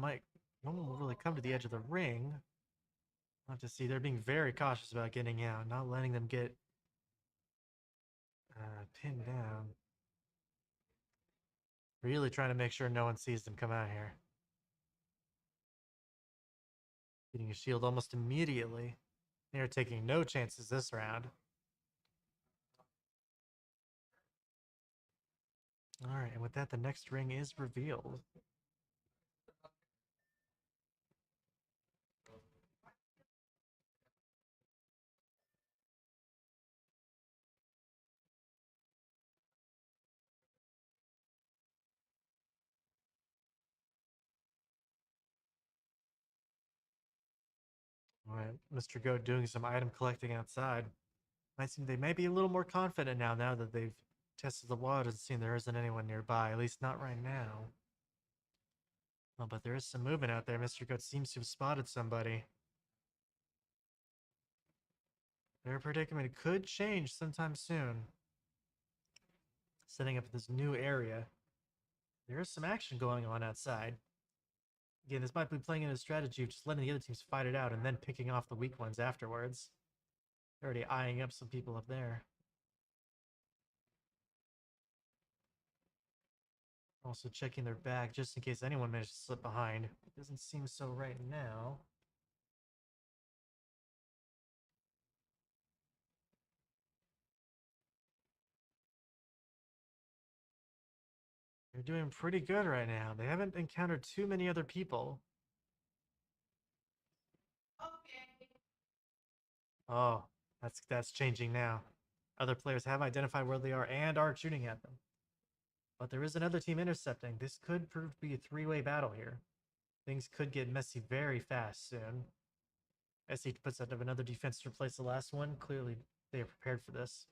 will really come to the edge of the ring. We'll have to see. They're being very cautious about getting out, not letting them get pinned down. Really trying to make sure no one sees them come out here. Getting a shield almost immediately. They are taking no chances this round. Alright, and with that, the next ring is revealed. Alright, Mr. Goat doing some item collecting outside. They may be a little more confident now that they've tested the waters and seen there isn't anyone nearby, at least not right now. Oh, but there is some movement out there. Mr. Goat seems to have spotted somebody. Their predicament could change sometime soon. Setting up this new area. There is some action going on outside. Again, this might be playing in a strategy of just letting the other teams fight it out and then picking off the weak ones afterwards. They're already eyeing up some people up there. Also checking their back just in case anyone managed to slip behind. It doesn't seem so right now. They're doing pretty good right now. They haven't encountered too many other people. Oh, that's changing now. Other players have identified where they are and are shooting at them. But there is another team intercepting. This could prove to be a three-way battle here. Things could get messy very fast soon. SC puts out another defense to replace the last one. Clearly, they are prepared for this.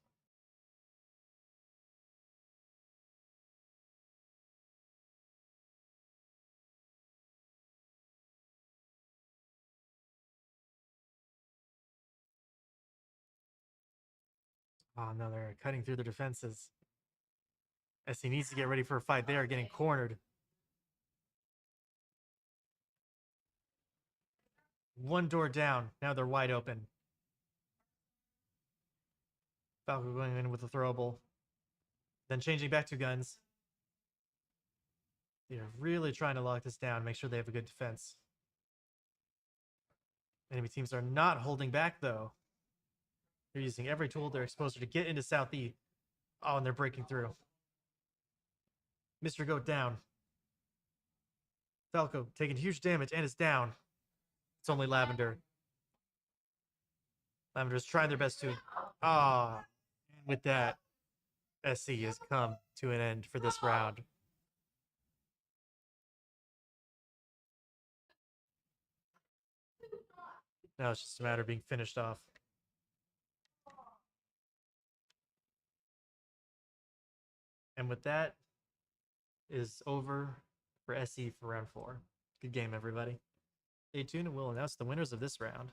Oh no, they're cutting through the defenses. SC needs to get ready for a fight. They are getting cornered. One door down. Now they're wide open. Falco going in with a throwable. Then changing back to guns. They're really trying to lock this down, make sure they have a good defense. Enemy teams are not holding back, though. They're using every tool at their exposure to get into South E. Oh, and they're breaking through. Mr. Goat down. Falco taking huge damage and is down. It's only Lavender. Lavender's trying their best to. Ah, with that, SC has come to an end for this round. Now it's just a matter of being finished off. And with that is over for SE for round 4. Good game, everybody. Stay tuned and we'll announce the winners of this round.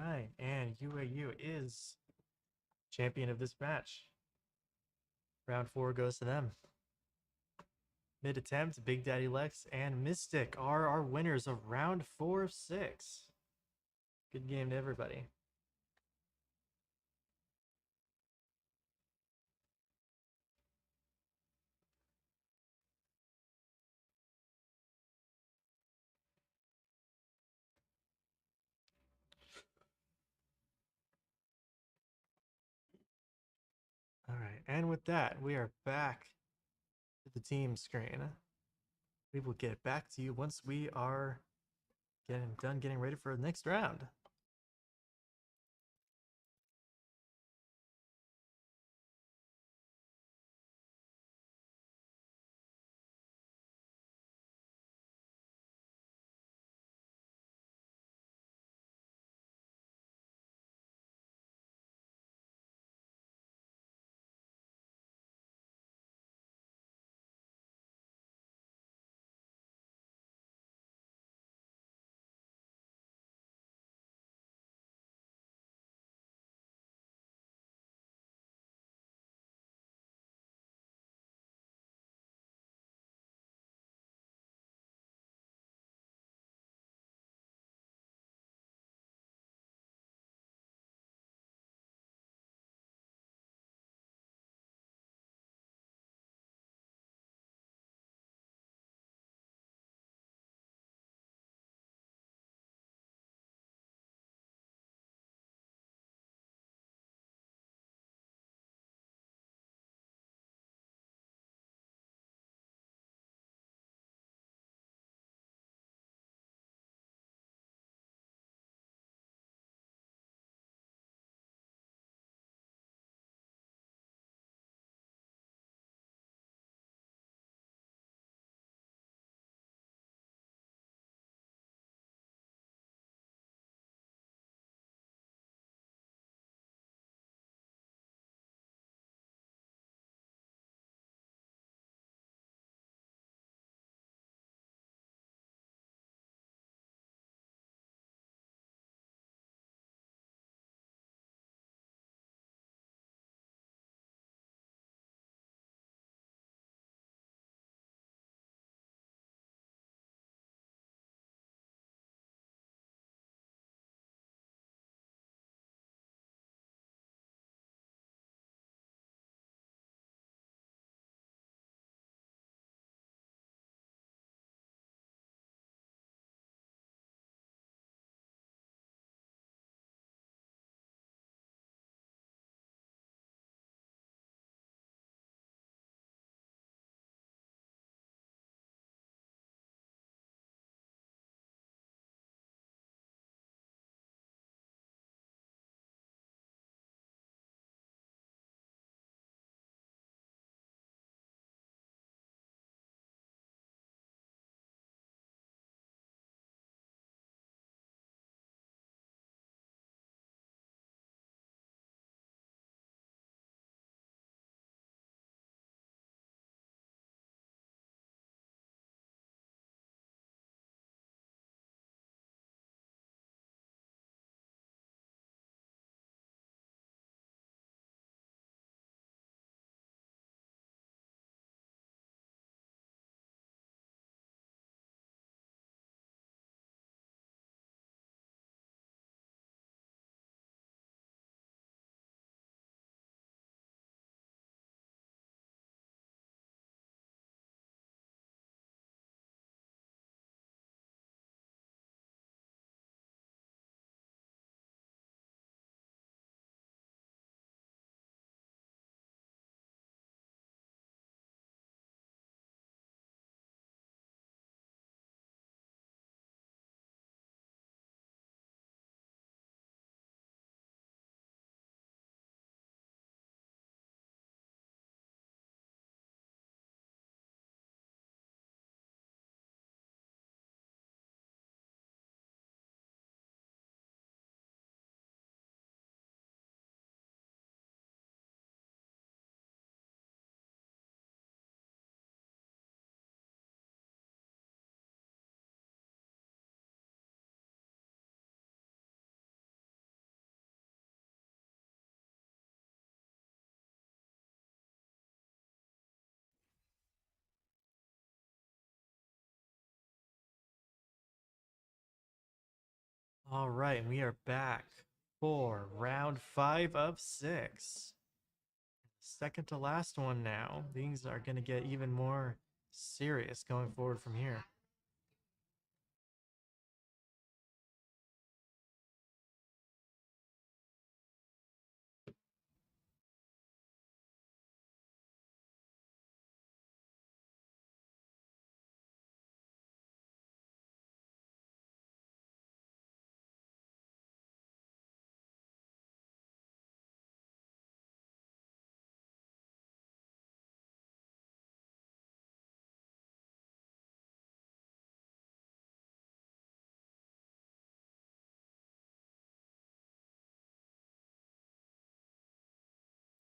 right, and UAU is champion of this match. Round 4 goes to them. Mid attempt, Big Daddy Lex and Mystic are our winners of round 4 of 6. Good game to everybody. All right, and with that, we are back to the team screen. We will get back to you once we are getting ready for the next round. All right, we are back for round 5 of 6. Second to last one now. Things are going to get even more serious going forward from here.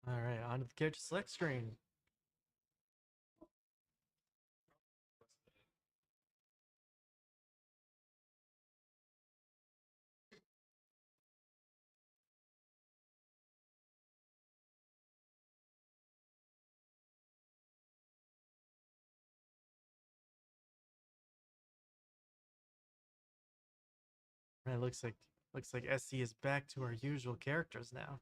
All right, on to the character select screen. All right, looks like SC is back to our usual characters now.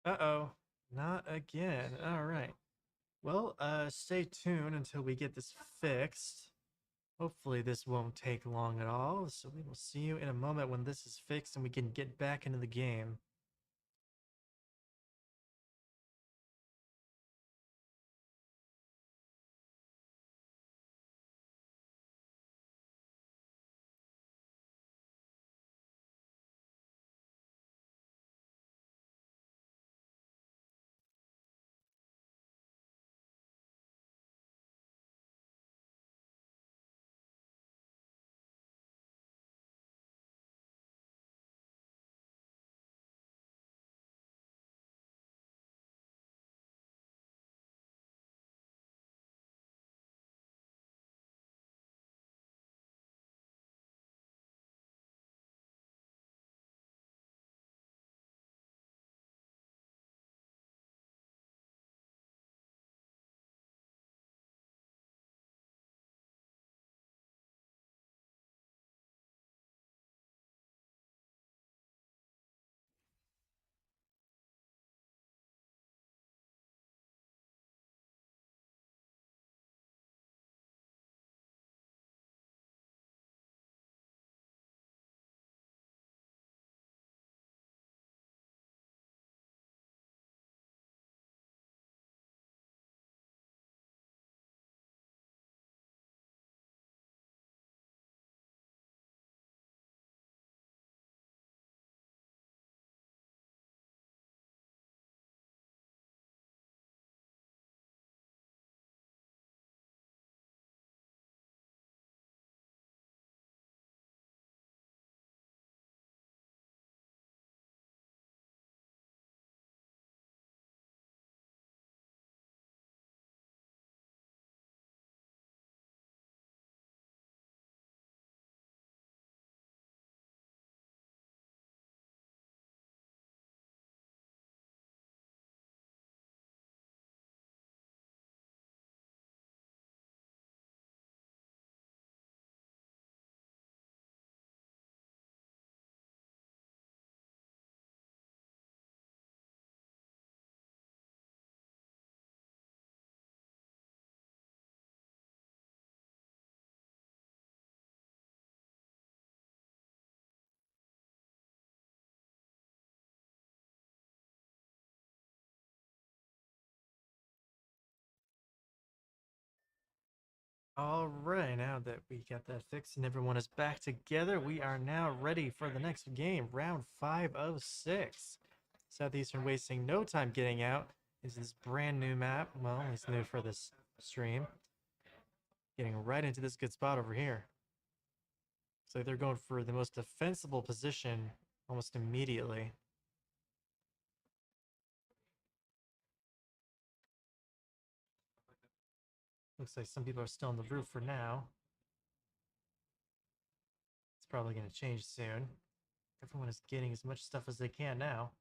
Uh-oh, not again. All right. Well, stay tuned until we get this fixed. Hopefully this won't take long at all, so we will see you in a moment when this is fixed and we can get back into the game. All right, now that we got that fixed and everyone is back together, we are now ready for the next game, round 5 of 6. Southeastern wasting no time getting out into this brand new map. Well, it's new for this stream. Getting right into this good spot over here. Looks like they're going for the most defensible position almost immediately. Looks like some people are still on the roof for now. It's probably going to change soon. Everyone is getting as much stuff as they can now.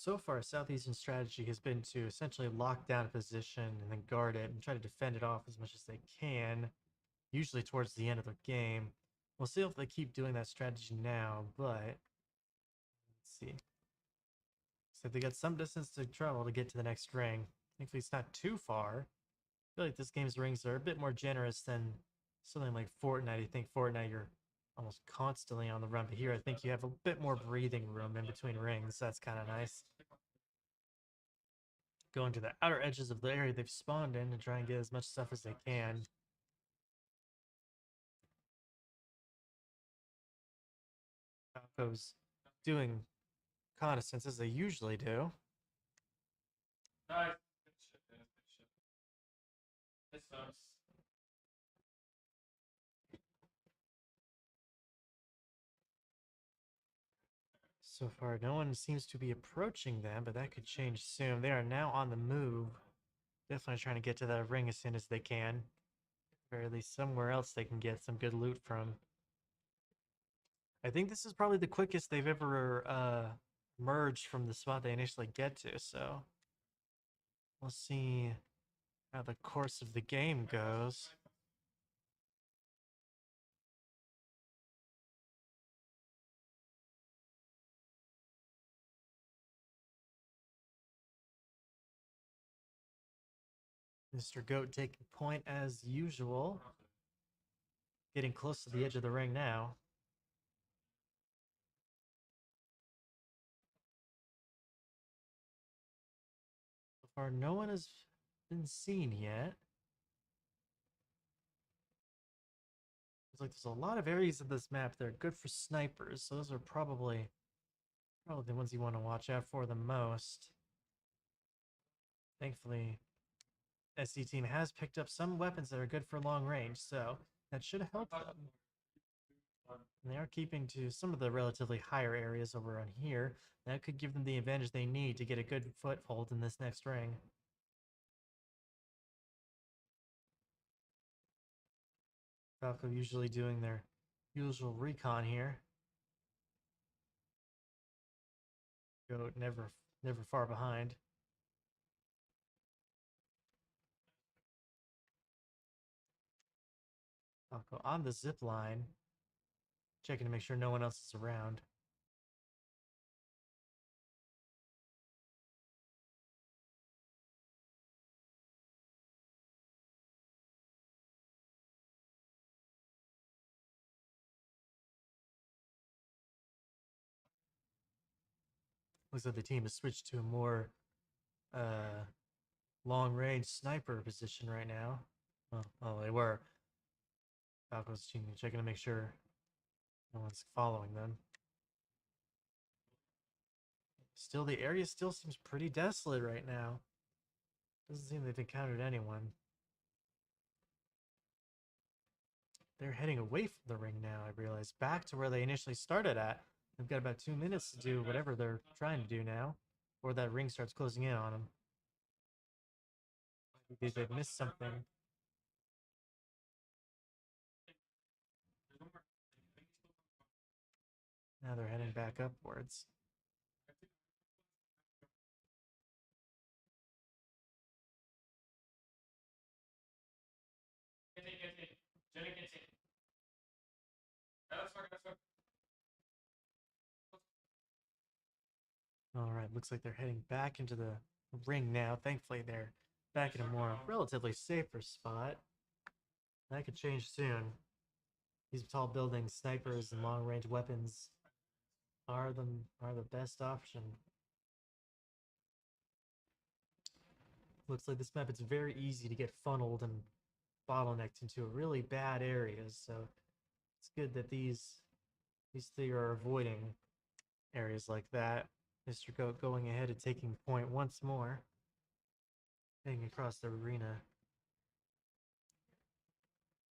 So far, Southeastern strategy has been to essentially lock down a position and then guard it and try to defend it off as much as they can, usually towards the end of the game. We'll see if they keep doing that strategy now, but let's see. So they got some distance to travel to get to the next ring. Thankfully, it's not too far. I feel like this game's rings are a bit more generous than something like Fortnite. I think Fortnite, you're almost constantly on the run, but here I think you have a bit more breathing room in between rings. That's kind of nice. Going to the outer edges of the area they've spawned in and try and get as much stuff as they can. Falco's doing reconnaissance as they usually do. So far, no one seems to be approaching them, but that could change soon. They are now on the move. Definitely trying to get to that ring as soon as they can. Or at least somewhere else they can get some good loot from. I think this is probably the quickest they've ever merged from the spot they initially get to, so we'll see how the course of the game goes. Mr. Goat taking point as usual. Getting close to the edge of the ring now. So far, no one has been seen yet. Looks like there's a lot of areas of this map that are good for snipers, so those are probably the ones you want to watch out for the most. Thankfully, SC team has picked up some weapons that are good for long range, so that should help them. And they are keeping to some of the relatively higher areas over on here. That could give them the advantage they need to get a good foothold in this next ring. Falco usually doing their usual recon here. Goat never far behind. Falco on the zip line, checking to make sure no one else is around. Looks like the team has switched to a more long range sniper position right now. Well, they were. Falco's team checking to make sure no one's following them. Still, the area still seems pretty desolate right now. Doesn't seem they've encountered anyone. They're heading away from the ring now, I realize. Back to where they initially started at. They've got about 2 minutes to do whatever they're trying to do now. Or that ring starts closing in on them. Maybe they've missed something. Now they're heading back upwards. Alright, looks like they're heading back into the ring now. Thankfully, they're back in a more relatively safer spot. That could change soon. These tall buildings, snipers, and long-range weapons are the best option. Looks like this map, it's very easy to get funneled and bottlenecked into really bad areas, so it's good that these three are avoiding areas like that. Mr. Goat going ahead and taking point once more. Heading across the arena.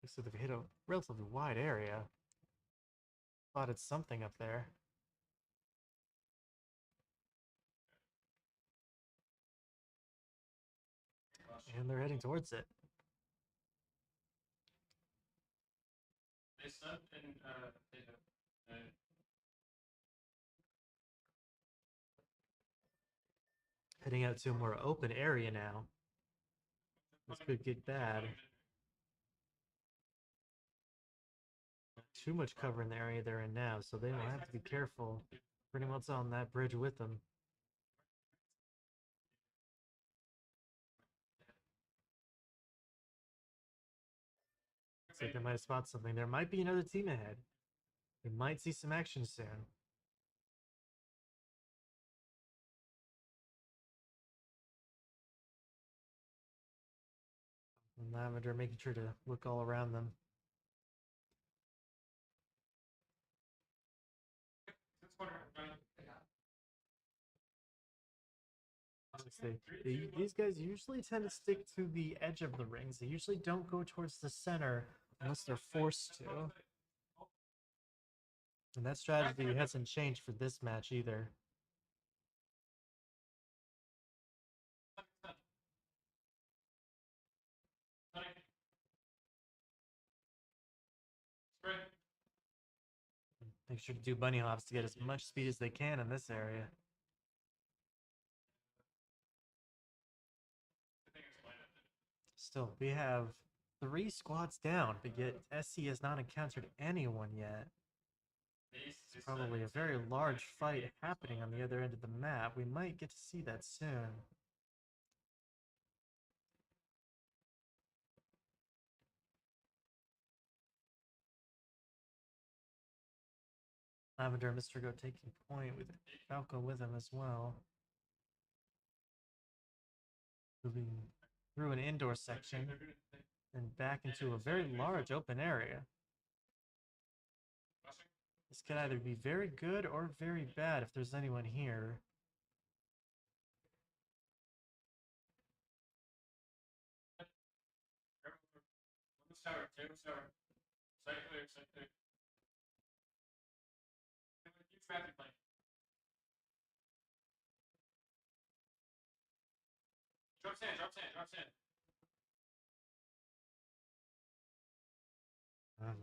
Looks like they've hit a relatively wide area. Spotted something up there. And they're heading towards it. Heading out to a more open area now. This could get bad. Too much cover in the area they're in now, so they will have to be careful. Pretty much on that bridge with them. Looks like they might have spotted something. There might be another team ahead. We might see some action soon. And Lavender making sure to look all around them. These guys usually tend to stick to the edge of the rings. They usually don't go towards the center unless they're forced to. And that strategy hasn't changed for this match either. Make sure to do bunny hops to get as much speed as they can in this area. Still, we have 3 squads down, but yet SC has not encountered anyone yet. It's probably a very large fight happening on the other end of the map. We might get to see that soon. Lavender and Mr. Go taking point with Falco with him as well. Moving through an indoor section and back into a very large open area. This could either be very good or very bad if there's anyone here.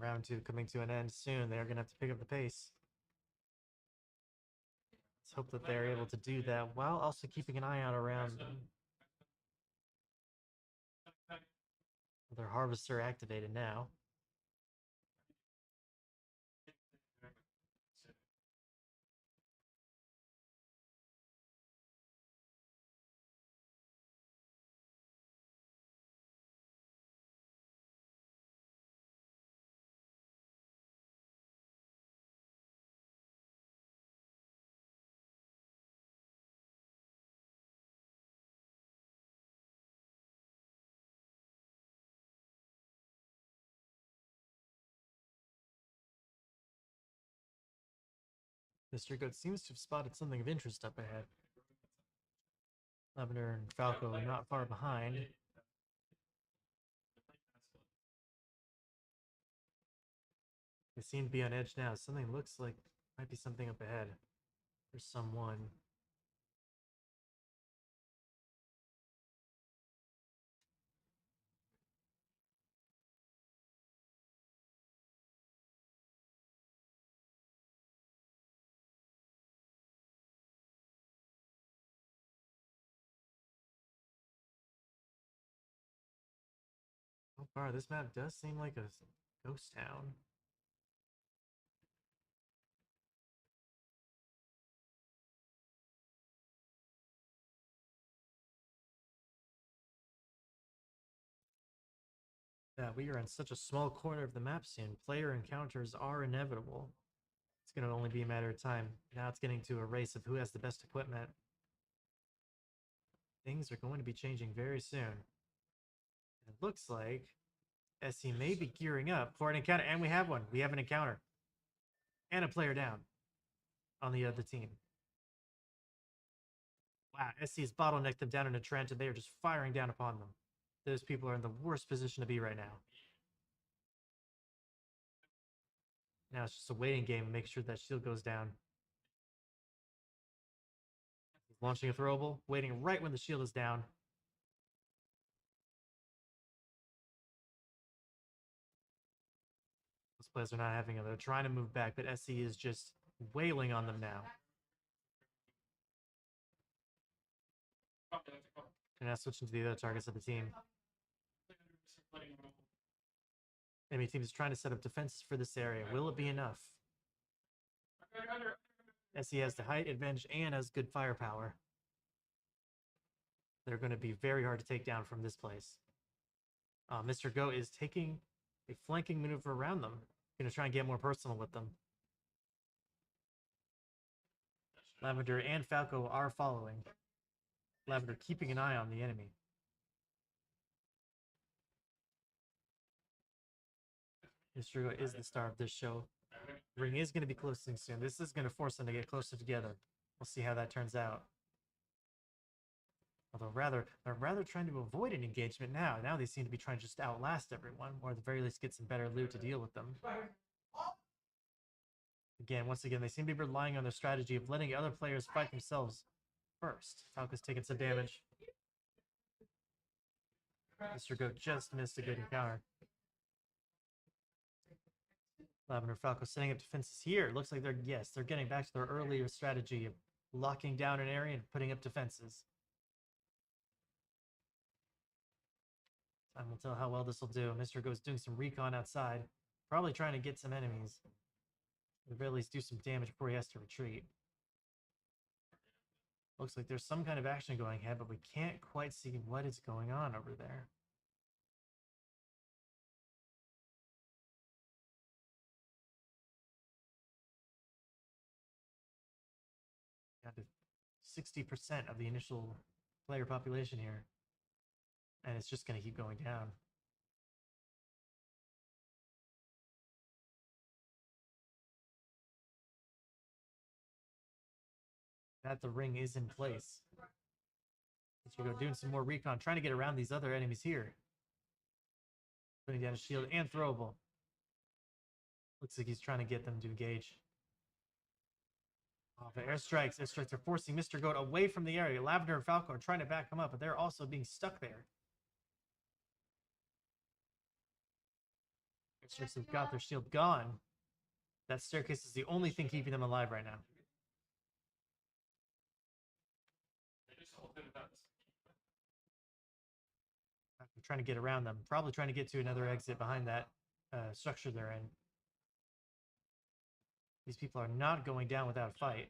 Round 2 coming to an end soon. They're going to have to pick up the pace. Let's hope that they're able to do that while also keeping an eye out around them. Their harvester activated now. Mr. Goat seems to have spotted something of interest up ahead. Lavender and Falco are not far behind. They seem to be on edge now. Something looks like might be something up ahead. There's someone. So far, this map does seem like a ghost town. Yeah, we are in such a small corner of the map soon. Player encounters are inevitable. It's going to only be a matter of time. Now it's getting to a race of who has the best equipment. Things are going to be changing very soon. It looks like SC may be gearing up for an encounter, and we have one. We have an encounter. And a player down on the other team. Wow, SC has bottlenecked them down in a trench, and they are just firing down upon them. Those people are in the worst position to be right now. Now it's just a waiting game and make sure that shield goes down. He's launching a throwable, waiting right when the shield is down. Those players are not having it. They're trying to move back, but SC is just wailing on them now. And now switching to the other targets of the team. Enemy team is trying to set up defenses for this area. Will it be enough? As he has the height advantage and has good firepower. They're going to be very hard to take down from this place. Mr. Goat is taking a flanking maneuver around them. Going to try and get more personal with them. Lavender and Falco are following. Lavender keeping an eye on the enemy. Mr. Goat is the star of this show. Ring is going to be closing soon. This is going to force them to get closer together. We'll see how that turns out. Although they're rather trying to avoid an engagement now. Now they seem to be trying to just outlast everyone, or at the very least get some better loot to deal with them. Once again, they seem to be relying on their strategy of letting other players fight themselves first. Falco's taking some damage. Mr. Goat just missed a good encounter. Lavender Falco setting up defenses here. Looks like they're getting back to their earlier strategy of locking down an area and putting up defenses. Time will tell how well this will do. Mr. Goat's doing some recon outside. Probably trying to get some enemies. At the very least do some damage before he has to retreat. Looks like there's some kind of action going ahead, but we can't quite see what is going on over there. Down to 60% of the initial player population here. And it's just going to keep going down. That the ring is in place. Let's go doing some more recon, trying to get around these other enemies here. Putting down a shield and throwable. Looks like he's trying to get them to engage. Oh, the airstrikes are forcing Mr. Goat away from the area. Lavender and Falco are trying to back him up, but they're also being stuck there. Airstrikes have got their shield gone. That staircase is the only thing keeping them alive right now. I'm trying to get around them. Probably trying to get to another exit behind that structure they're in. These people are not going down without a fight.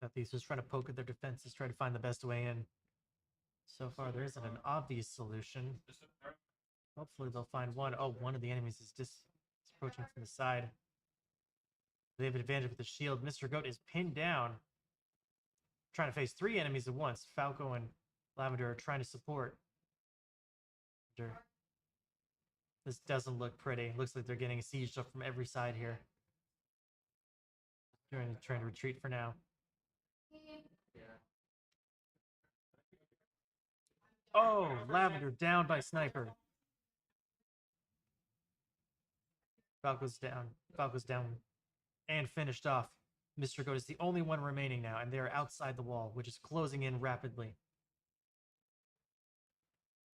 Southeastern is trying to poke at their defenses, try to find the best way in. So far, there isn't an obvious solution. Hopefully, they'll find one. Oh, one of the enemies is approaching from the side. They have an advantage with the shield. Mr. Goat is pinned down. Trying to face 3 enemies at once. Falco and Lavender are trying to support. This doesn't look pretty. Looks like they're getting sieged up from every side here. Trying to retreat for now. Oh, Lavender down by sniper. Falco's down and finished off. Mr. Goat is the only one remaining now, and they are outside the wall, which is closing in rapidly.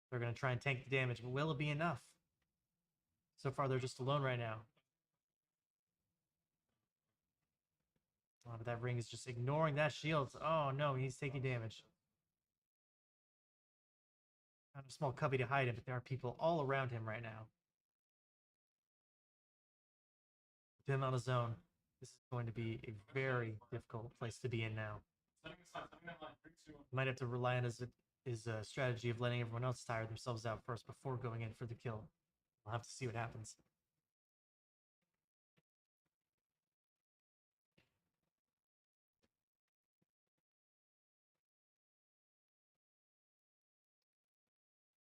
They're going to try and tank the damage, but will it be enough? So far, they're just alone right now. Oh, but that ring is just ignoring that shield. Oh, no, he's taking damage. Found a small cubby to hide in, but there are people all around him right now. With him on his own, this is going to be a very difficult place to be in now. Might have to rely on his strategy of letting everyone else tire themselves out first before going in for the kill. We'll have to see what happens.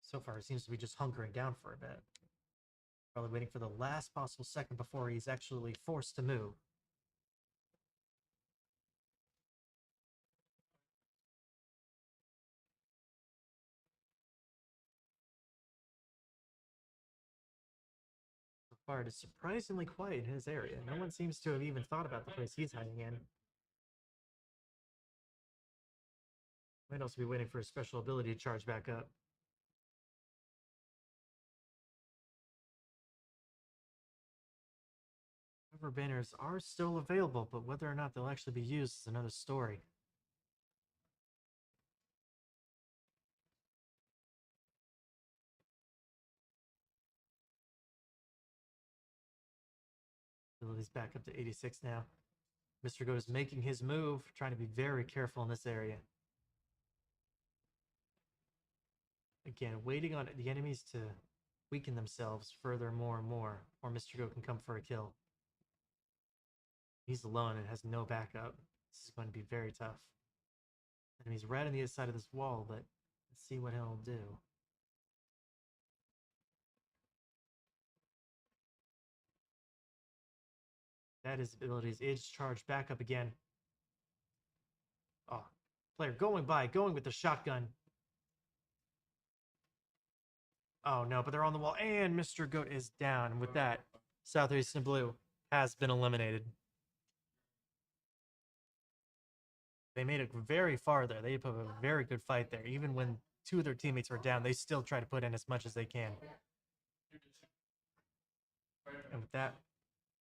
So far, he seems to be just hunkering down for a bit. Probably waiting for the last possible second before he's actually forced to move. So far, it is surprisingly quiet in his area. No one seems to have even thought about the place he's hiding in. Might also be waiting for his special ability to charge back up. Cover banners are still available, but whether or not they'll actually be used is another story. Ability's back up to 86 now. Mr. Goat is making his move, trying to be very careful in this area. Again, waiting on the enemies to weaken themselves further more and more, or Mr. Goat can come for a kill. He's alone and has no backup. This is going to be very tough. Enemy's right on the other side of this wall, but let's see what he'll do. That is abilities. Edge charge back up again. Oh, player going with the shotgun. Oh no, but they're on the wall, and Mr. Goat is down. And with that, Southeastern Blue has been eliminated. They made it very far there. They put a very good fight there. Even when two of their teammates were down, they still try to put in as much as they can. And with that,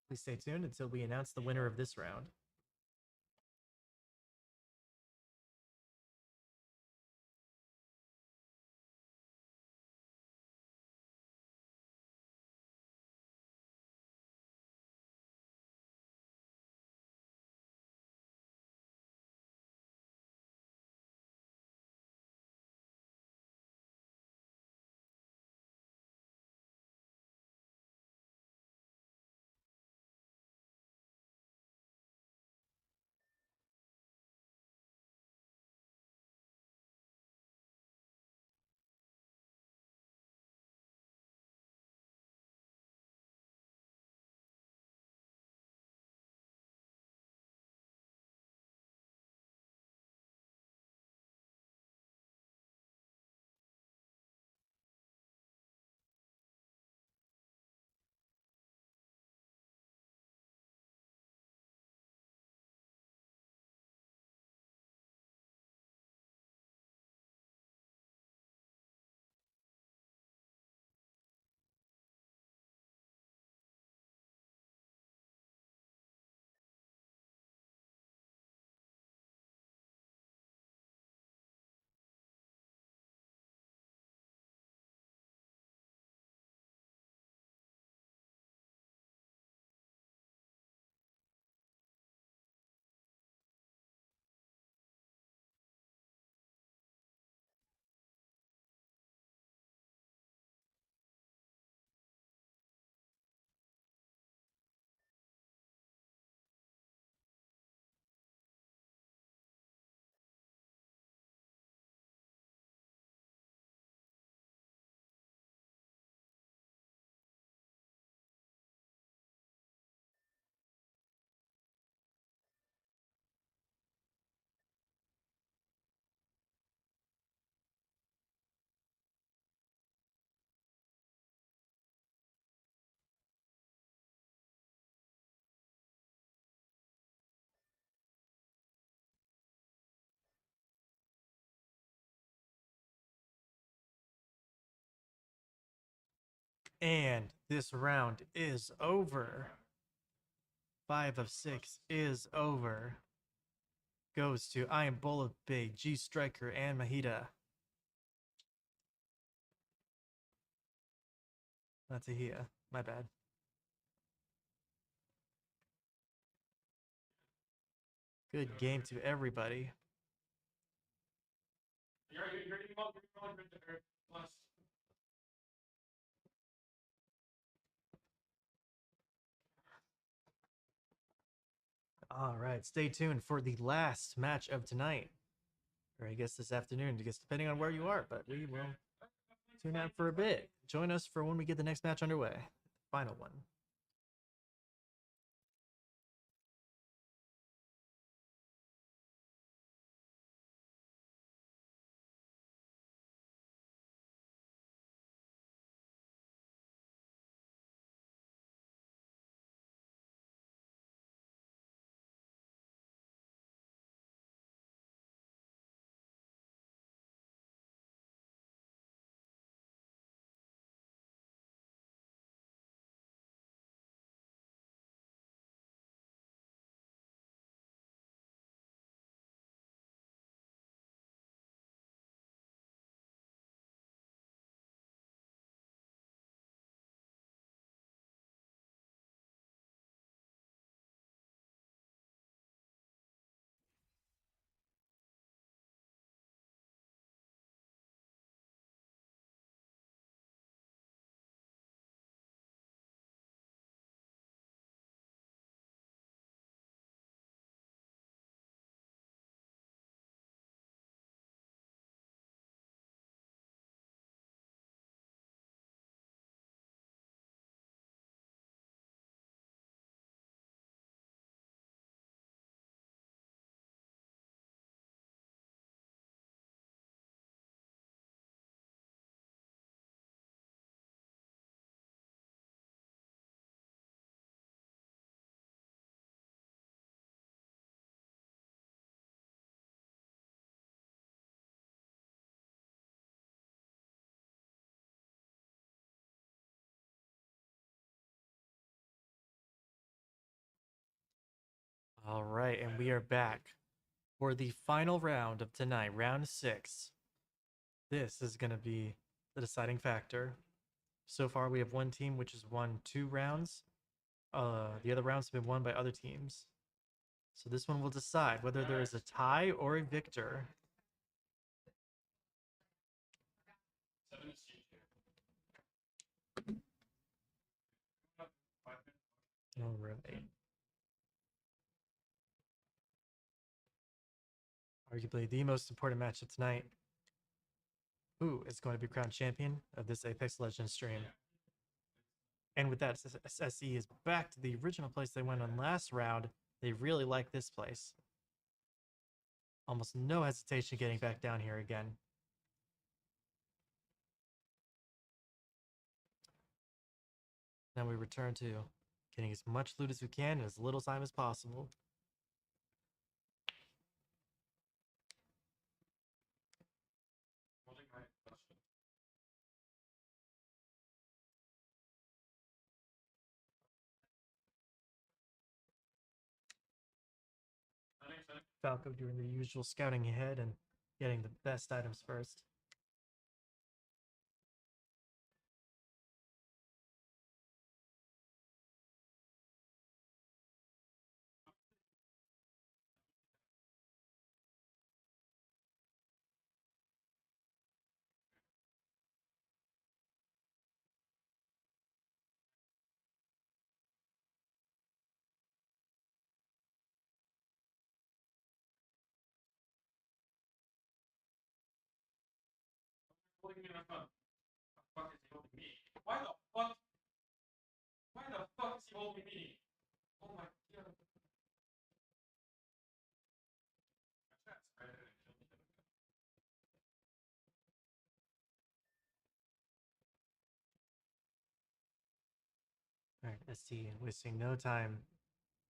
please stay tuned until we announce the winner of this round. And this round is over. 5 of 6 is over. Goes to I Am Bullet Bay, G Striker, and Mahita. Not Tahia. My bad. Good game to everybody. All right, stay tuned for the last match of tonight. Or I guess this afternoon, I guess depending on where you are, but we will tune out for a bit. Join us for when we get the next match underway, the final one. All right, and we are back for the final round of tonight, round 6. This is going to be the deciding factor. So far, we have one team which has won 2 rounds. The other rounds have been won by other teams. So this one will decide whether there is a tie or a victor. All right. Arguably the most important match of tonight. Who is going to be crowned champion of this Apex Legends stream? And with that, SSE is back to the original place they went on last round. They really like this place. Almost no hesitation getting back down here again. Now we return to getting as much loot as we can in as little time as possible. Falco doing the usual scouting ahead and getting the best items first. Holding me on my phone. The fuck is he holding me? Why the fuck? Why the fuck is he holding me? Oh my god. Alright, SC wasting no time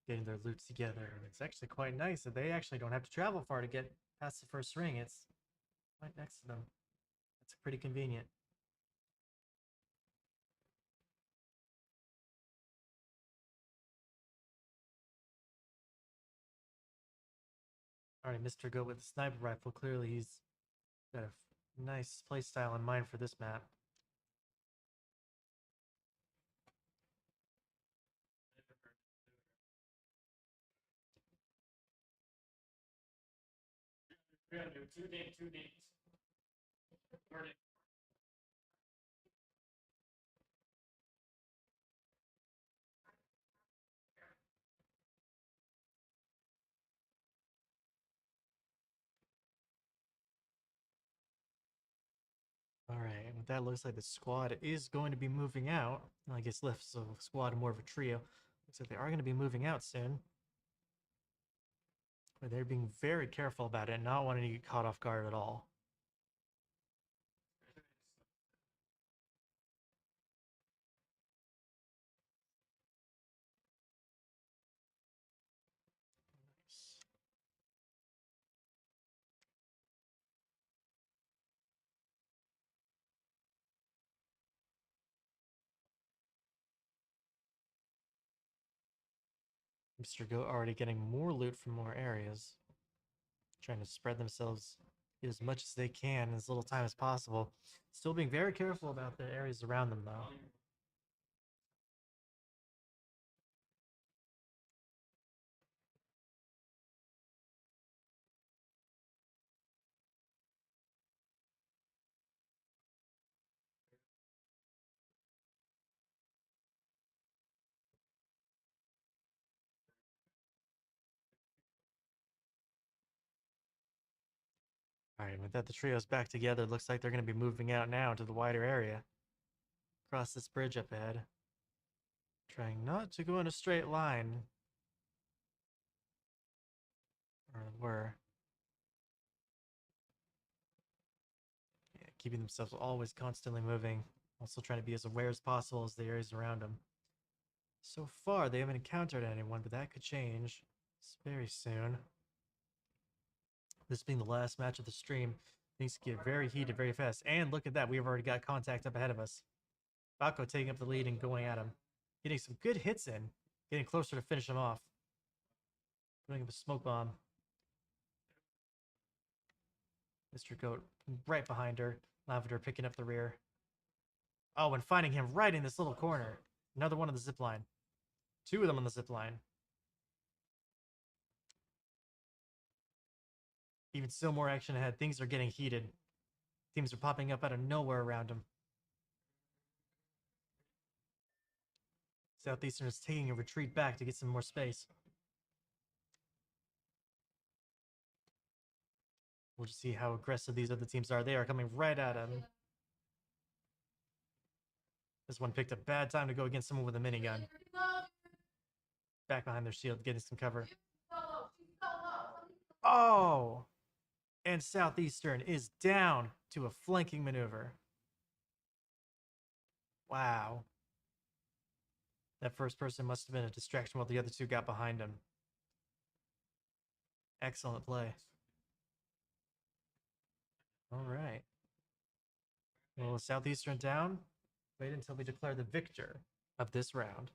getting their loot together. And it's actually quite nice that they actually don't have to travel far to get past the first ring. It's right next to them. It's pretty convenient. Alright, Mr. Go with the sniper rifle. Clearly he's got a nice playstyle in mind for this map. We're gonna do 2 games. Alright, and that looks like the squad is going to be moving out. Well, I guess left, so squad more of a trio. Looks like they are going to be moving out soon. But they're being very careful about it, not wanting to get caught off guard at all. Nice. Mr. Go already getting more loot from more areas. Trying to spread themselves as much as they can in as little time as possible. Still being very careful about the areas around them, though. Alright, with that, the trio's back together. Looks like they're going to be moving out now to the wider area. Across this bridge up ahead. Trying not to go in a straight line. Or were. Yeah, keeping themselves always constantly moving. Also trying to be as aware as possible as the areas around them. So far, they haven't encountered anyone, but that could change very soon. This being the last match of the stream, things get very heated very fast. And look at that, we've already got contact up ahead of us. Baco taking up the lead and going at him. Getting some good hits in, getting closer to finish him off. Putting up a smoke bomb. Mr. Goat right behind her. Lavender picking up the rear. Oh, and finding him right in this little corner. Another one on the zip line. Two of them on the zip line. Even still more action ahead. Things are getting heated. Teams are popping up out of nowhere around him. Southeastern is taking a retreat back to get some more space. We'll just see how aggressive these other teams are. They are coming right at him. This one picked a bad time to go against someone with a minigun. Back behind their shield, getting some cover. Oh! And Southeastern is down to a flanking maneuver. Wow. That first person must have been a distraction while the other two got behind him. Excellent play. All right. Well, Southeastern down. Wait until we declare the victor of this round.